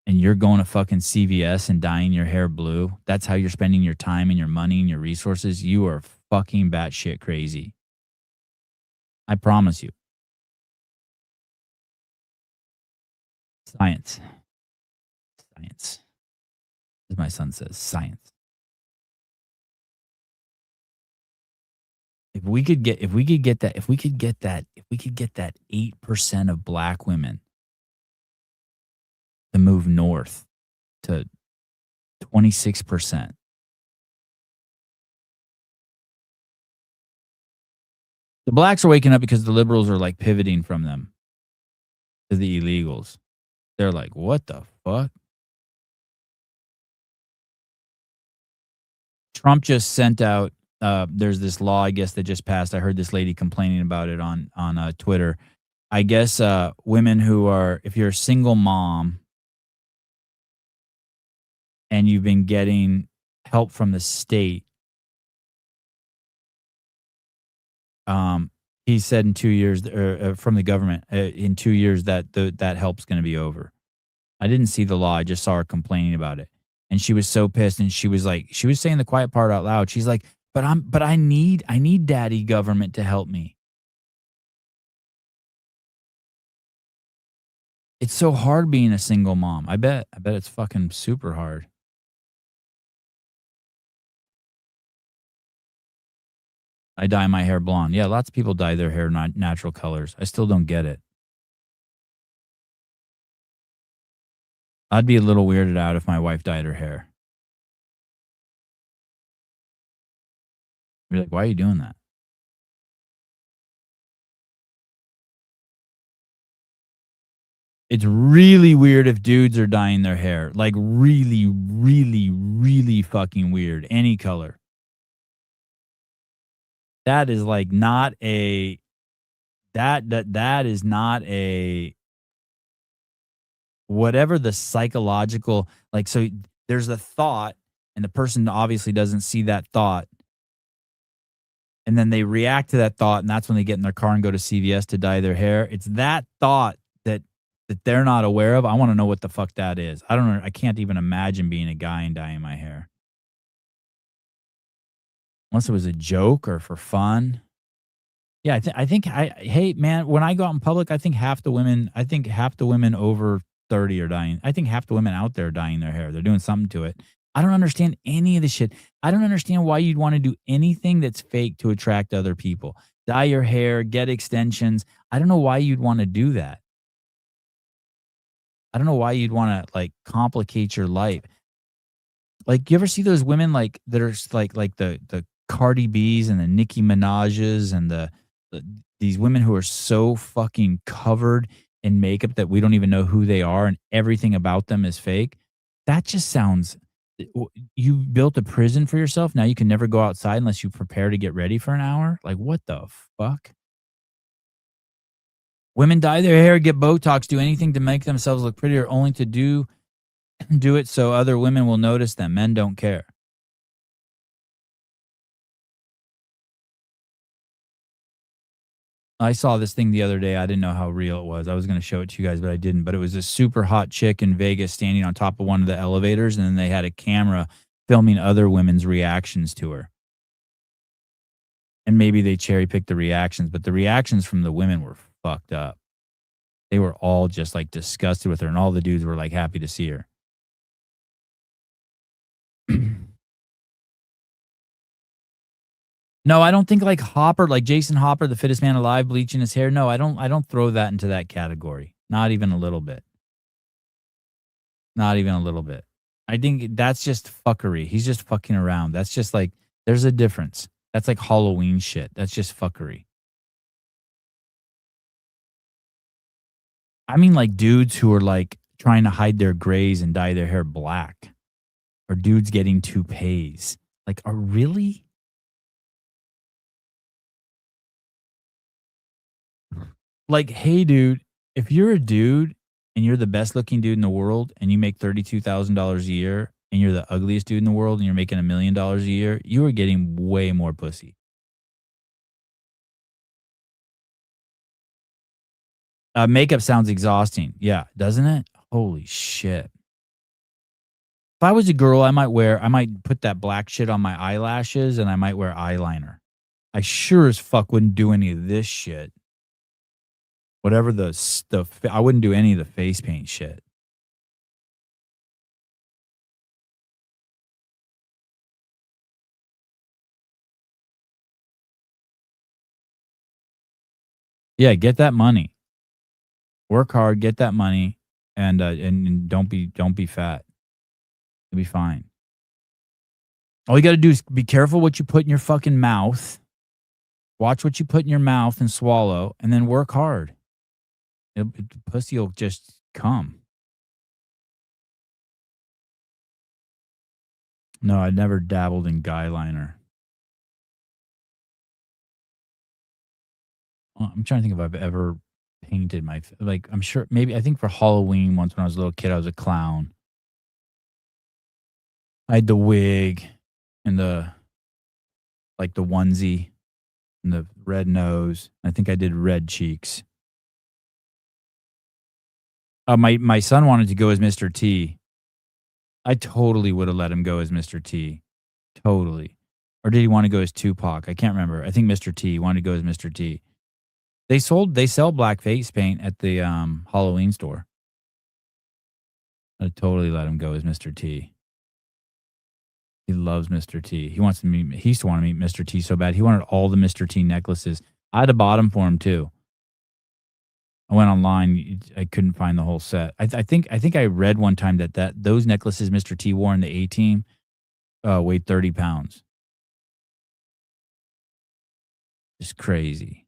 and you're going to fucking CVS and dyeing your hair blue, that's how you're spending your time and your money and your resources, you are fucking batshit crazy. I promise you. Science. Science. As my son says, science. If we could get that 8% of black women to move north to 26%. The blacks are waking up because the liberals are like pivoting from them to the illegals. They're like, what the fuck? Trump just sent out, there's this law, I guess, that just passed. I heard this lady complaining about it on Twitter. I guess women who are, if you're a single mom and you've been getting help from the state, he said in 2 years, from the government, in 2 years that help's going to be over. I didn't see the law. I just saw her complaining about it. And she was so pissed. And she was saying the quiet part out loud. She's like, but I need daddy government to help me. It's so hard being a single mom. I bet it's fucking super hard. I dye my hair blonde. Yeah, lots of people dye their hair natural colors. I still don't get it. I'd be a little weirded out if my wife dyed her hair. I'd be like, why are you doing that? It's really weird if dudes are dyeing their hair. Like really, really, really fucking weird. Any color. That is like not a that is not a whatever the psychological, like, so there's a thought and the person obviously doesn't see that thought. And then they react to that thought, and that's when they get in their car and go to CVS to dye their hair. It's that thought that they're not aware of. I want to know what the fuck that is. I don't know. I can't even imagine being a guy and dyeing my hair. Unless it was a joke or for fun. Yeah, hey man, when I go out in public, I think half the women over 30 are dying. I think half the women out there are dyeing their hair. They're doing something to it. I don't understand any of the shit. I don't understand why you'd want to do anything that's fake to attract other people. Dye your hair, get extensions. I don't know why you'd want to do that. I don't know why you'd want to like complicate your life. Like, you ever see those women like that are like the Cardi B's and the Nicki Minaj's and these women who are so fucking covered in makeup that we don't even know who they are and everything about them is fake? That just sounds, you built a prison for yourself. Now you can never go outside unless you prepare to get ready for an hour. Like, what the fuck? Women dye their hair, get Botox, do anything to make themselves look prettier, only to do it so other women will notice them. Men don't care. I saw this thing the other day. I didn't know how real it was. I was going to show it to you guys, but I didn't. But it was a super hot chick in Vegas standing on top of one of the elevators, and then they had a camera filming other women's reactions to her. And maybe they cherry-picked the reactions, but the reactions from the women were fucked up. They were all just like disgusted with her, and all the dudes were like happy to see her. No, I don't think like Hopper, like Jason Hopper, the fittest man alive, bleaching his hair. No, I don't throw that into that category. Not even a little bit. Not even a little bit. I think that's just fuckery. He's just fucking around. That's just like, there's a difference. That's like Halloween shit. That's just fuckery. I mean like dudes who are like trying to hide their grays and dye their hair black. Or dudes getting toupees. Like, are really? Like, hey, dude, if you're a dude and you're the best looking dude in the world and you make $32,000 a year and you're the ugliest dude in the world and you're making $1 million a year, you are getting way more pussy. Makeup sounds exhausting. Yeah, doesn't it? Holy shit. If I was a girl, I might put that black shit on my eyelashes and I might wear eyeliner. I sure as fuck wouldn't do any of this shit. Whatever the stuff, I wouldn't do any of the face paint shit. Yeah, get that money. Work hard, get that money, and don't be fat. You'll be fine. All you got to do is be careful what you put in your fucking mouth. Watch what you put in your mouth and swallow, and then work hard. Pussy will just come. No, I never dabbled in guy liner. I'm trying to think if I've ever painted my, like, I'm sure, maybe, I think for Halloween once when I was a little kid, I was a clown. I had the wig and the onesie and the red nose. I think I did red cheeks. My son wanted to go as Mr. T. I totally would have let him go as Mr. T. Totally. Or did he want to go as Tupac? I can't remember. I think Mr. T wanted to go as Mr. T. They sell black face paint at the Halloween store. I'd totally let him go as Mr. T. He loves Mr. T. He used to want to meet Mr. T so bad. He wanted all the Mr. T necklaces. I had a bottom for him too. I went online. I couldn't find the whole set. I think I read one time that those necklaces Mr. T wore in the A-Team weighed 30 pounds. Just crazy.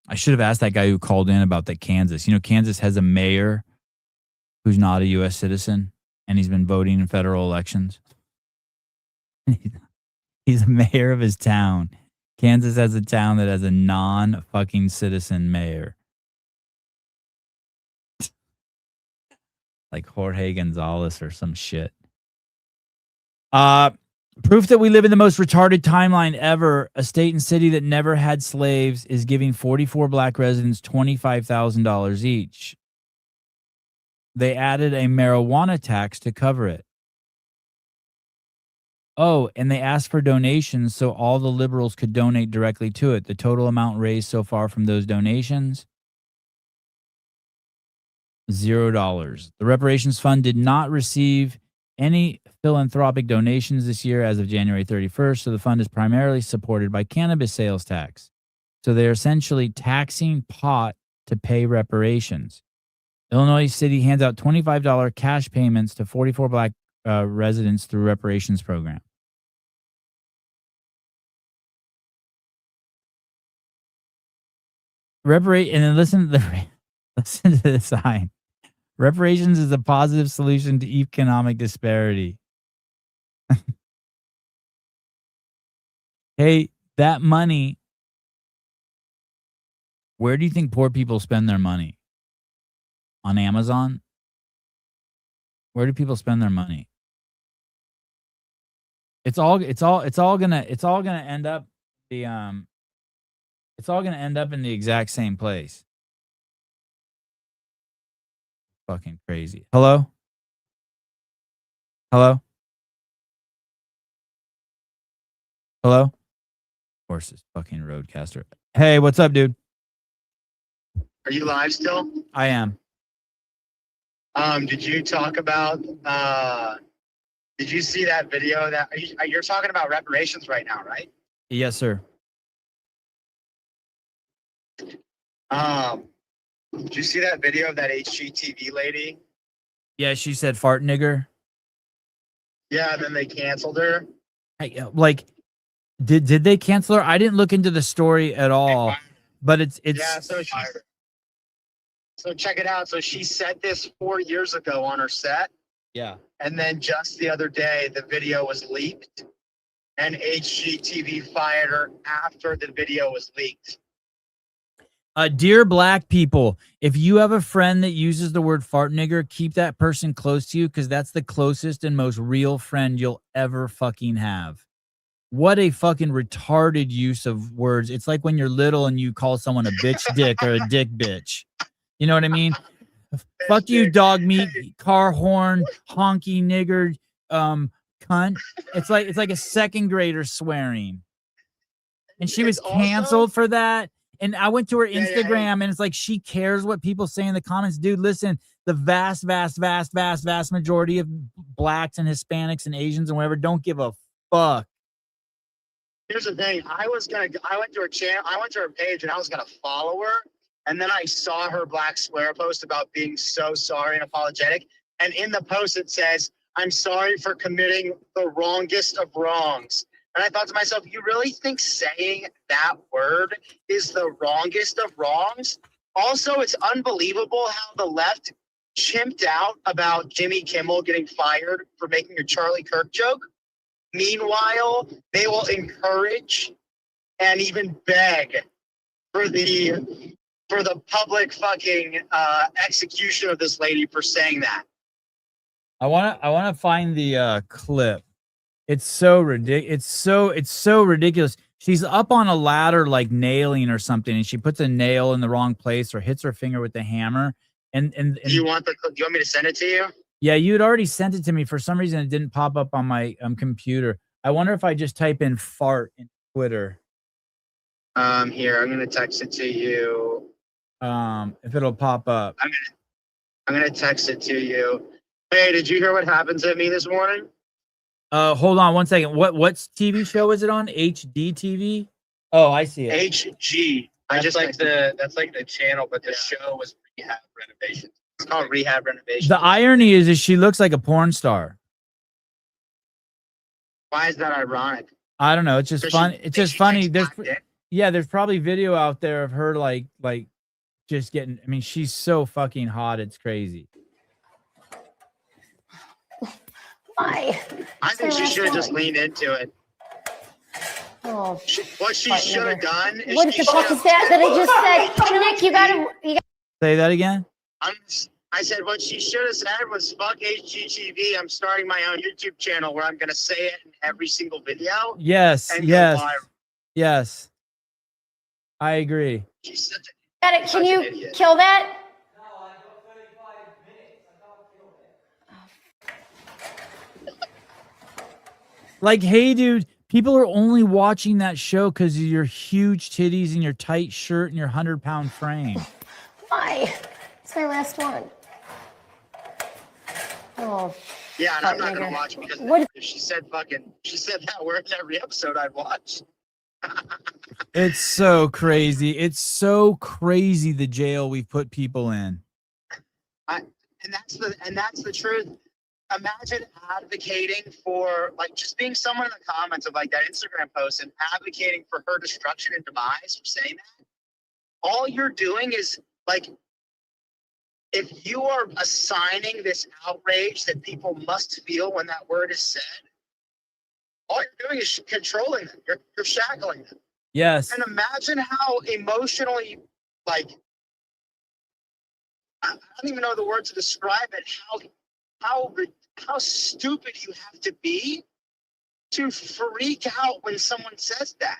I should have asked that guy who called in about that Kansas. You know, Kansas has a mayor who's not a U.S. citizen, and he's been voting in federal elections. He's a mayor of his town. Kansas has a town that has a non-fucking citizen mayor. Like Jorge Gonzalez or some shit. Proof that we live in the most retarded timeline ever. A state and city that never had slaves is giving 44 black residents $25,000 each. They added a marijuana tax to cover it. Oh, and they asked for donations so all the liberals could donate directly to it. The total amount raised so far from those donations, $0. The reparations fund did not receive any philanthropic donations this year as of January 31st, so the fund is primarily supported by cannabis sales tax. So they're essentially taxing pot to pay reparations. Illinois City hands out $25 cash payments to 44 black residents through reparations program. And then listen to the sign. Reparations is a positive solution to economic disparity. Hey, that money, where do you think poor people spend their money? On Amazon? Where do people spend their money? It's all gonna end up in the exact same place. Fucking crazy. Hello? Hello? Hello? Of course, this fucking roadcaster. Hey, what's up, dude? Are you live still? I am. Did you talk about, did you see that video that, you're talking about reparations right now, right? Yes, sir. Did you see that video of that HGTV lady? Yeah, she said fart nigger. Yeah, and then they canceled her. Like, did they cancel her? I didn't look into the story at all, but it's yeah. So check it out. So she said this 4 years ago on her set. Yeah. And then just the other day, the video was leaked, and HGTV fired her after the video was leaked. Dear black people, if you have a friend that uses the word fart nigger, keep that person close to you because that's the closest and most real friend you'll ever fucking have. What a fucking retarded use of words. It's like when you're little and you call someone a bitch dick or a dick bitch. You know what I mean? Fuck you, dog meat, car horn, honky nigger, cunt. It's like a second grader swearing. And she was canceled for that. And I went to her Instagram and it's like she cares what people say in the comments. Dude, listen, the vast majority of blacks and Hispanics and Asians and whatever don't give a fuck. Here's the thing. I went to her channel, I went to her page and I was gonna follow her. And then I saw her black swear post about being so sorry and apologetic. And in the post it says, "I'm sorry for committing the wrongest of wrongs." And I thought to myself, you really think saying that word is the wrongest of wrongs? Also, it's unbelievable how the left chimped out about Jimmy Kimmel getting fired for making a Charlie Kirk joke. Meanwhile, they will encourage and even beg for the public fucking execution of this lady for saying that. I wanna find the clip. It's so ridiculous. It's so ridiculous. She's up on a ladder like nailing or something, and she puts a nail in the wrong place or hits her finger with the hammer. And Do you want me to send it to you? yeah, you had already sent it to me. For some reason, it didn't pop up on my computer. I wonder if I just type in fart in Twitter. Here, I'm gonna text it to you. If it'll pop up. I'm gonna text it to you. Hey, did you hear what happened to me this morning? Hold on one second. What TV show is it on? HD TV? Oh, I see it. HG. That's like the channel, but the show was Rehab Renovation. It's called Rehab Renovation. The irony is she looks like a porn star. Why is that ironic? I don't know. It's just fun. It's just funny. There's dick? there's probably video out there of her like just getting. I mean, she's so fucking hot. It's crazy. Why? I think she should have just leaned into it. Oh, What she should have done is what the fuck is that I just said? Nick, you gotta. Say that again. I said what she should have said was fuck HGTV. I'm starting my own YouTube channel where I'm gonna say it in every single video. Yes. and go Yes. viral. Yes. I agree. She's such Got it. Can Such an you idiot. kill that? Like, hey, dude, people are only watching that show because of your huge titties and your tight shirt and your 100-pound frame. Why? It's my last one. Oh. Yeah, and I'm not Fuck, gonna nigga. watch because What- if she said that word in every episode I'd watch. It's so crazy. It's so crazy the jail we've put people in. And that's the truth. Imagine advocating for like just being someone in the comments of like that Instagram post and advocating for her destruction and demise for saying that. All you're doing is like, if you are assigning this outrage that people must feel when that word is said, all you're doing is controlling them. You're shackling them. Yes. And imagine how emotionally, like, I don't even know the word to describe it. How stupid you have to be to freak out when someone says that.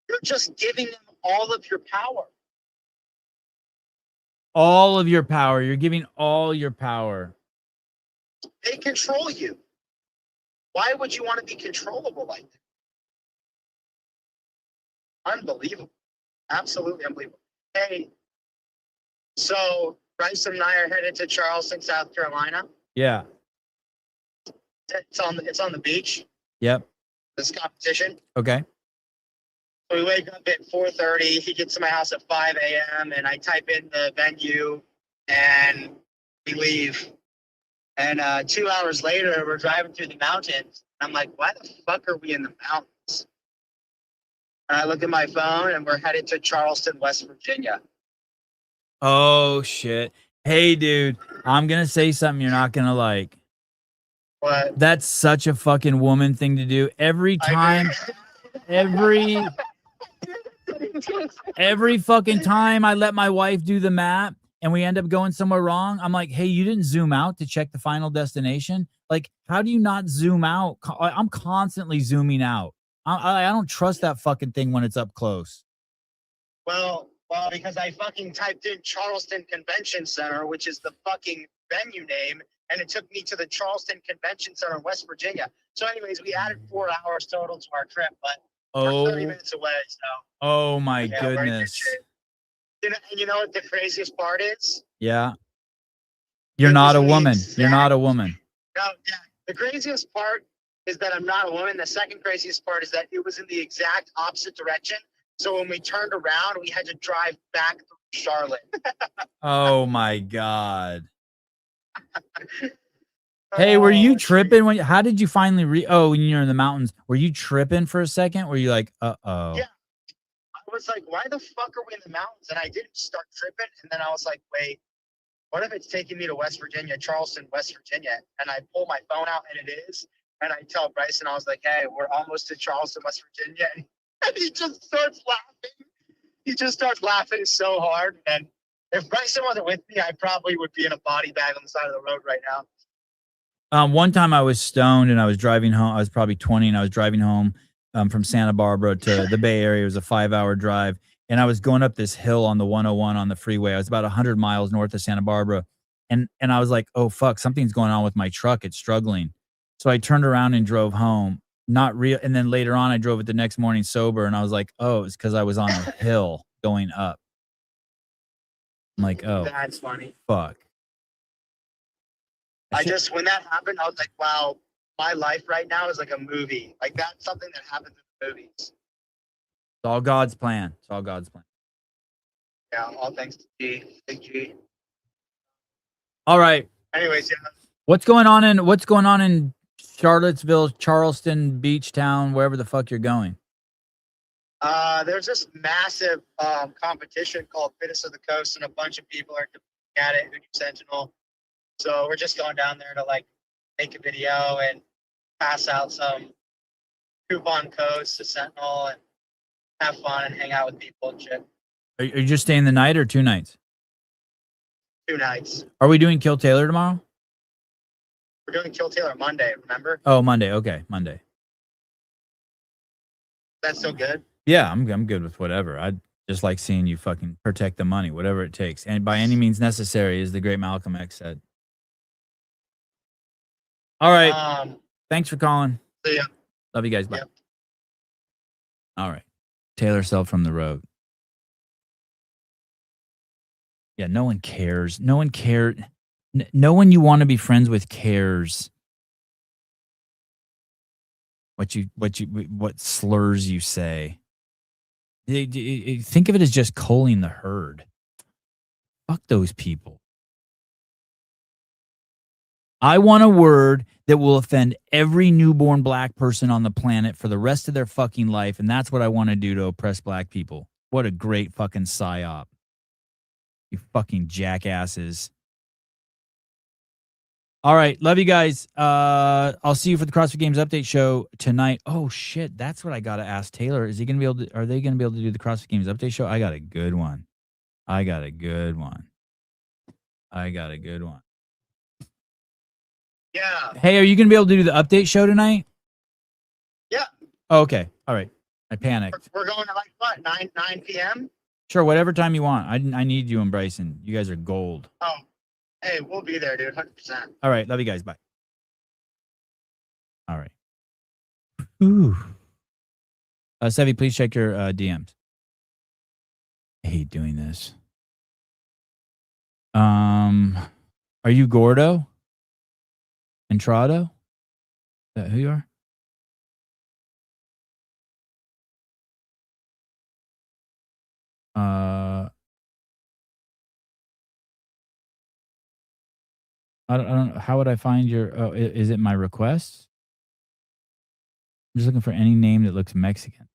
You're just giving them all of your power. All of your power. You're giving all your power. They control you. Why would you want to be controllable like that? Unbelievable. Absolutely unbelievable. Hey, so Bryson and I are headed to Charleston, South Carolina. Yeah. It's on the beach, Yep. this competition. Okay. So we wake up at 4:30. He gets to my house at 5 a.m. and I type in the venue and we leave. And 2 hours later, we're driving through the mountains. I'm like, why the fuck are we in the mountains? And I look at my phone and we're headed to Charleston, West Virginia. Oh, shit. Hey, dude, I'm going to say something you're not going to like. What? That's such a fucking woman thing to do. Every time, every fucking time I let my wife do the map and we end up going somewhere wrong, I'm like, hey, you didn't zoom out to check the final destination? Like, how do you not zoom out? I'm constantly zooming out. I don't trust that fucking thing when it's up close. Well, because I fucking typed in Charleston Convention Center, which is the fucking venue name, and it took me to the Charleston Convention Center in West Virginia. So, anyways, we added 4 hours total to our trip, but we're 30 minutes away. So, Oh my yeah, we're in good goodness. shape. And you know what the craziest part is? Yeah. You're not a woman. You're not a woman. No, yeah. The craziest part is that I'm not a woman. The second craziest part is that it was in the exact opposite direction. So when we turned around, we had to drive back through Charlotte. Oh my God. Hey, were you tripping when? How did you finally when you're in the mountains? Were you tripping for a second? Were you like, Yeah. I was like, why the fuck are we in the mountains? And I didn't start tripping. And then I was like, wait, what if it's taking me to West Virginia, Charleston, West Virginia? And I pull my phone out and it is. And I tell Bryson, I was like, hey, we're almost to Charleston, West Virginia. And he just starts laughing. He just starts laughing so hard. And if Bryson wasn't with me, I probably would be in a body bag on the side of the road right now. One time I was stoned and I was driving home. I was probably 20 and I was driving home from Santa Barbara to the Bay Area. It was a 5-hour drive. And I was going up this hill on the 101 on the freeway. I was about 100 miles north of Santa Barbara. And I was like, oh, fuck, something's going on with my truck. It's struggling. So I turned around and drove home. Not real. And then later on, I drove it the next morning sober. And I was like, oh, it's because I was on a hill going up. I'm like, oh, that's funny. Fuck. When that happened, I was like, wow, my life right now is like a movie. Like that's something that happens in movies. It's all God's plan. It's all God's plan. Yeah, all thanks to G, Big G. All right. Anyways, yeah. What's going on in Charlottesville, Charleston, Beach Town, wherever the fuck you're going? There's this massive competition called Fittest of the Coast, and a bunch of people are competing at it, Hoodoo Sentinel. So we're just going down there to like make a video and pass out some coupon codes to Sentinel and have fun and hang out with people and shit. Are you just staying the night or 2 nights? 2 nights. Are we doing Kill Taylor tomorrow? We're doing Kill Taylor Monday, remember? Oh, Monday. Okay, Monday. That's so good. Yeah, I'm good with whatever. I just like seeing you fucking protect the money, whatever it takes. And by any means necessary, as the great Malcolm X said. All right. Thanks for calling. See ya. Love you guys. Bye. Yep. All right. Taylor Sell from the road. Yeah, no one cares. No one cared. No one you want to be friends with cares what slurs you say. Think of it as just culling the herd. Fuck those people. I want a word that will offend every newborn black person on the planet for the rest of their fucking life, and that's what I want to do to oppress black people. What a great fucking psyop. You fucking jackasses. All right, love you guys. I'll see you for the CrossFit Games update show tonight. Oh shit, that's what I gotta ask Taylor. Is he gonna be able to? Are they gonna be able to do the CrossFit Games update show? I got a good one. Yeah. Hey, are you gonna be able to do the update show tonight? Yeah. Oh, okay. All right. I panicked. We're going to like what, 9 p.m.? Sure, whatever time you want. I need you and Bryson. You guys are gold. Oh, hey, we'll be there, dude. 100%. All right. Love you guys. Bye. All right. Ooh. Sevi, please check your DMs. I hate doing this. Are you Gordo? Entrado? Is that who you are? I don't know. How would I find your... Oh, is it my requests? I'm just looking for any name that looks Mexican.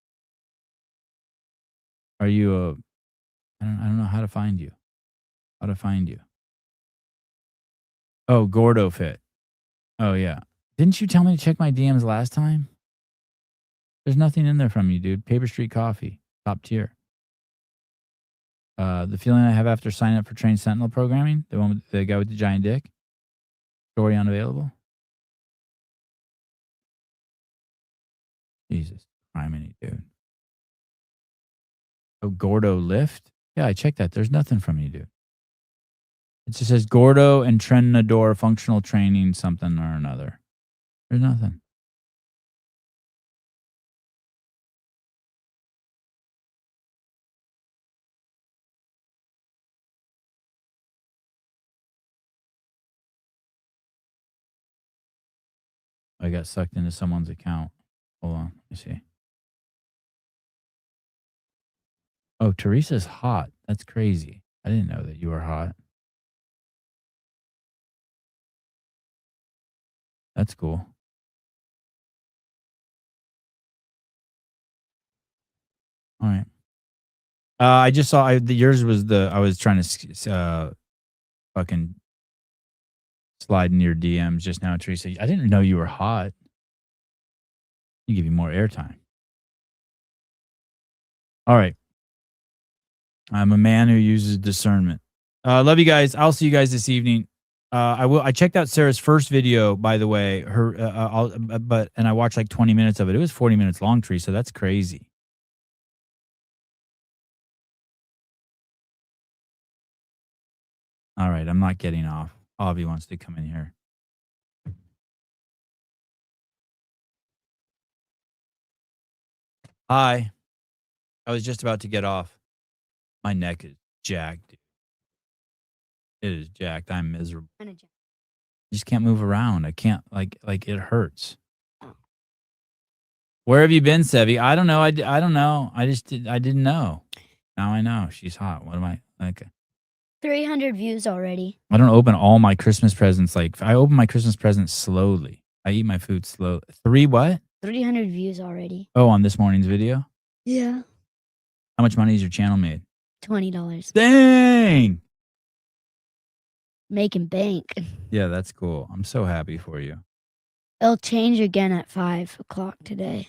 Are you a... I don't know how to find you. Oh, Gordo Fit. Oh, yeah. Didn't you tell me to check my DMs last time? There's nothing in there from you, dude. Paper Street Coffee. Top tier. The feeling I have after signing up for Train Sentinel programming. The one with the guy with the giant dick. Story unavailable. Jesus Criminy, dude. Oh, Gordo Lift? Yeah, I checked that. There's nothing from you, dude. It just says Gordo and Trenador functional training something or another. There's nothing. I got sucked into someone's account. Hold on. Let me see. Oh, Teresa's hot. That's crazy. I didn't know that you were hot. That's cool. All right. I just saw yours was I was trying to fucking slide in your DMs just now, Teresa. I didn't know you were hot. You give you more airtime. All right. I'm a man who uses discernment. Love you guys. I'll see you guys this evening. I checked out Sarah's first video, by the way. And I watched like 20 minutes of it. It was 40 minutes long, Teresa. That's crazy. All right, I'm not getting off. Avi wants to come in here. Hi. I was just about to get off. My neck is jacked, dude. It is jacked. I'm miserable. I just can't move around. I can't, like it hurts. Where have you been, Sevi? I don't know. I don't know. I didn't know. Now I know. She's hot. What am I? Okay. 300 views already. I don't open all my Christmas presents. Like, I open my Christmas presents slowly. I eat my food slow. 300 views already. Oh, on this morning's video? Yeah. How much money has your channel made? $20. Dang! Making bank. Yeah, that's cool. I'm so happy for you. It'll change again at 5 o'clock today.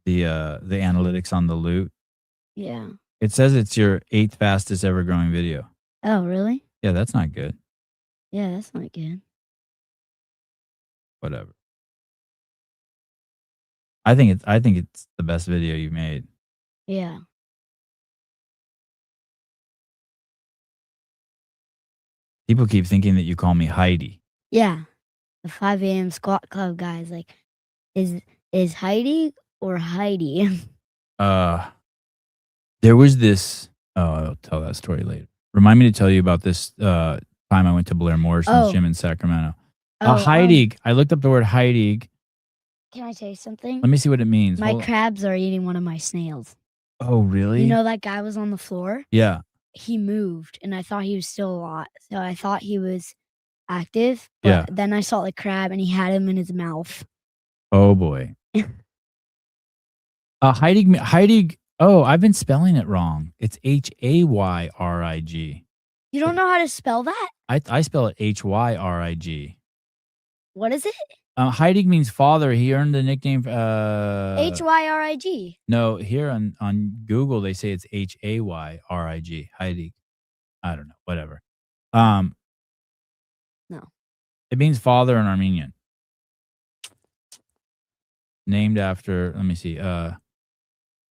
The analytics on the loot. Yeah. It says it's your 8th fastest ever growing video. Oh, really? Yeah, that's not good. Yeah, that's not good. Whatever. I think it's the best video you've made. Yeah. People keep thinking that you call me Heidi. Yeah. The 5 a.m. squat club guys like, is Heidi or Heidi? There was this. Oh, I'll tell that story later. Remind me to tell you about this time I went to Blair Morrison's gym in Sacramento. Heidi. I looked up the word Heidi. Can I say something? Let me see what it means. My crabs are eating one of my snails. Oh, really? You know that guy was on the floor? Yeah. He moved, and I thought he was still alive. So I thought he was active. But Yeah. then I saw the crab, and he had him in his mouth. Oh boy. Heidi. Oh, I've been spelling it wrong. It's Hayrig. You don't know how to spell that? I spell it Hyrig. What is it? Heidig means father. He earned the nickname. Hyrig. No, here on Google they say it's Hayrig. Heidig. I don't know. Whatever. No. It means father in Armenian. Named after. Let me see.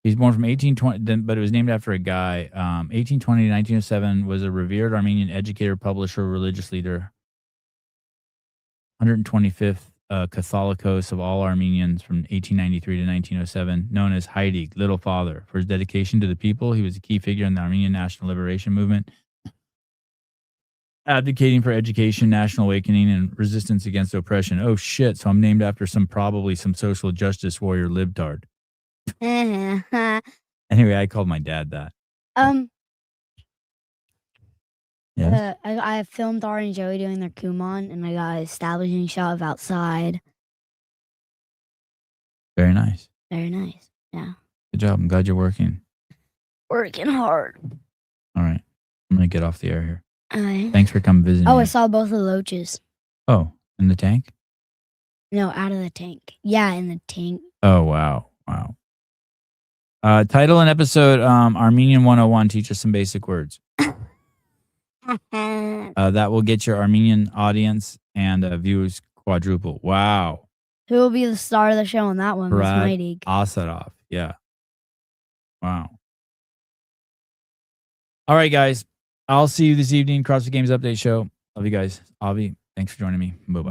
He's born from 1820, but it was named after a guy. 1820 to 1907 was a revered Armenian educator, publisher, religious leader. 125th Catholicos of all Armenians from 1893 to 1907, known as Heidig, Little Father. For his dedication to the people, he was a key figure in the Armenian national liberation movement, advocating for education, national awakening, and resistance against oppression. Oh shit! So I'm named after probably some social justice warrior libtard. Anyway, I called my dad that. Yes. I filmed Ari and Joey doing their Kumon, and I got an establishing shot of outside. Very nice. Very nice. Yeah. Good job. I'm glad you're working. Working hard. All right. I'm going to get off the air here. Alright. Thanks for coming visiting. Oh, me. I saw both the loaches. Oh, in the tank? No, out of the tank. Yeah, in the tank. Oh, wow. Wow. Title and episode, Armenian 101, teach us some basic words. That will get your Armenian audience and viewers quadruple. Wow. Who will be the star of the show on that one? Miss Brad Mighty. Asadov. Yeah. Wow. All right, guys. I'll see you this evening. CrossFit Games Update Show. Love you guys. Avi, thanks for joining me. Bye-bye.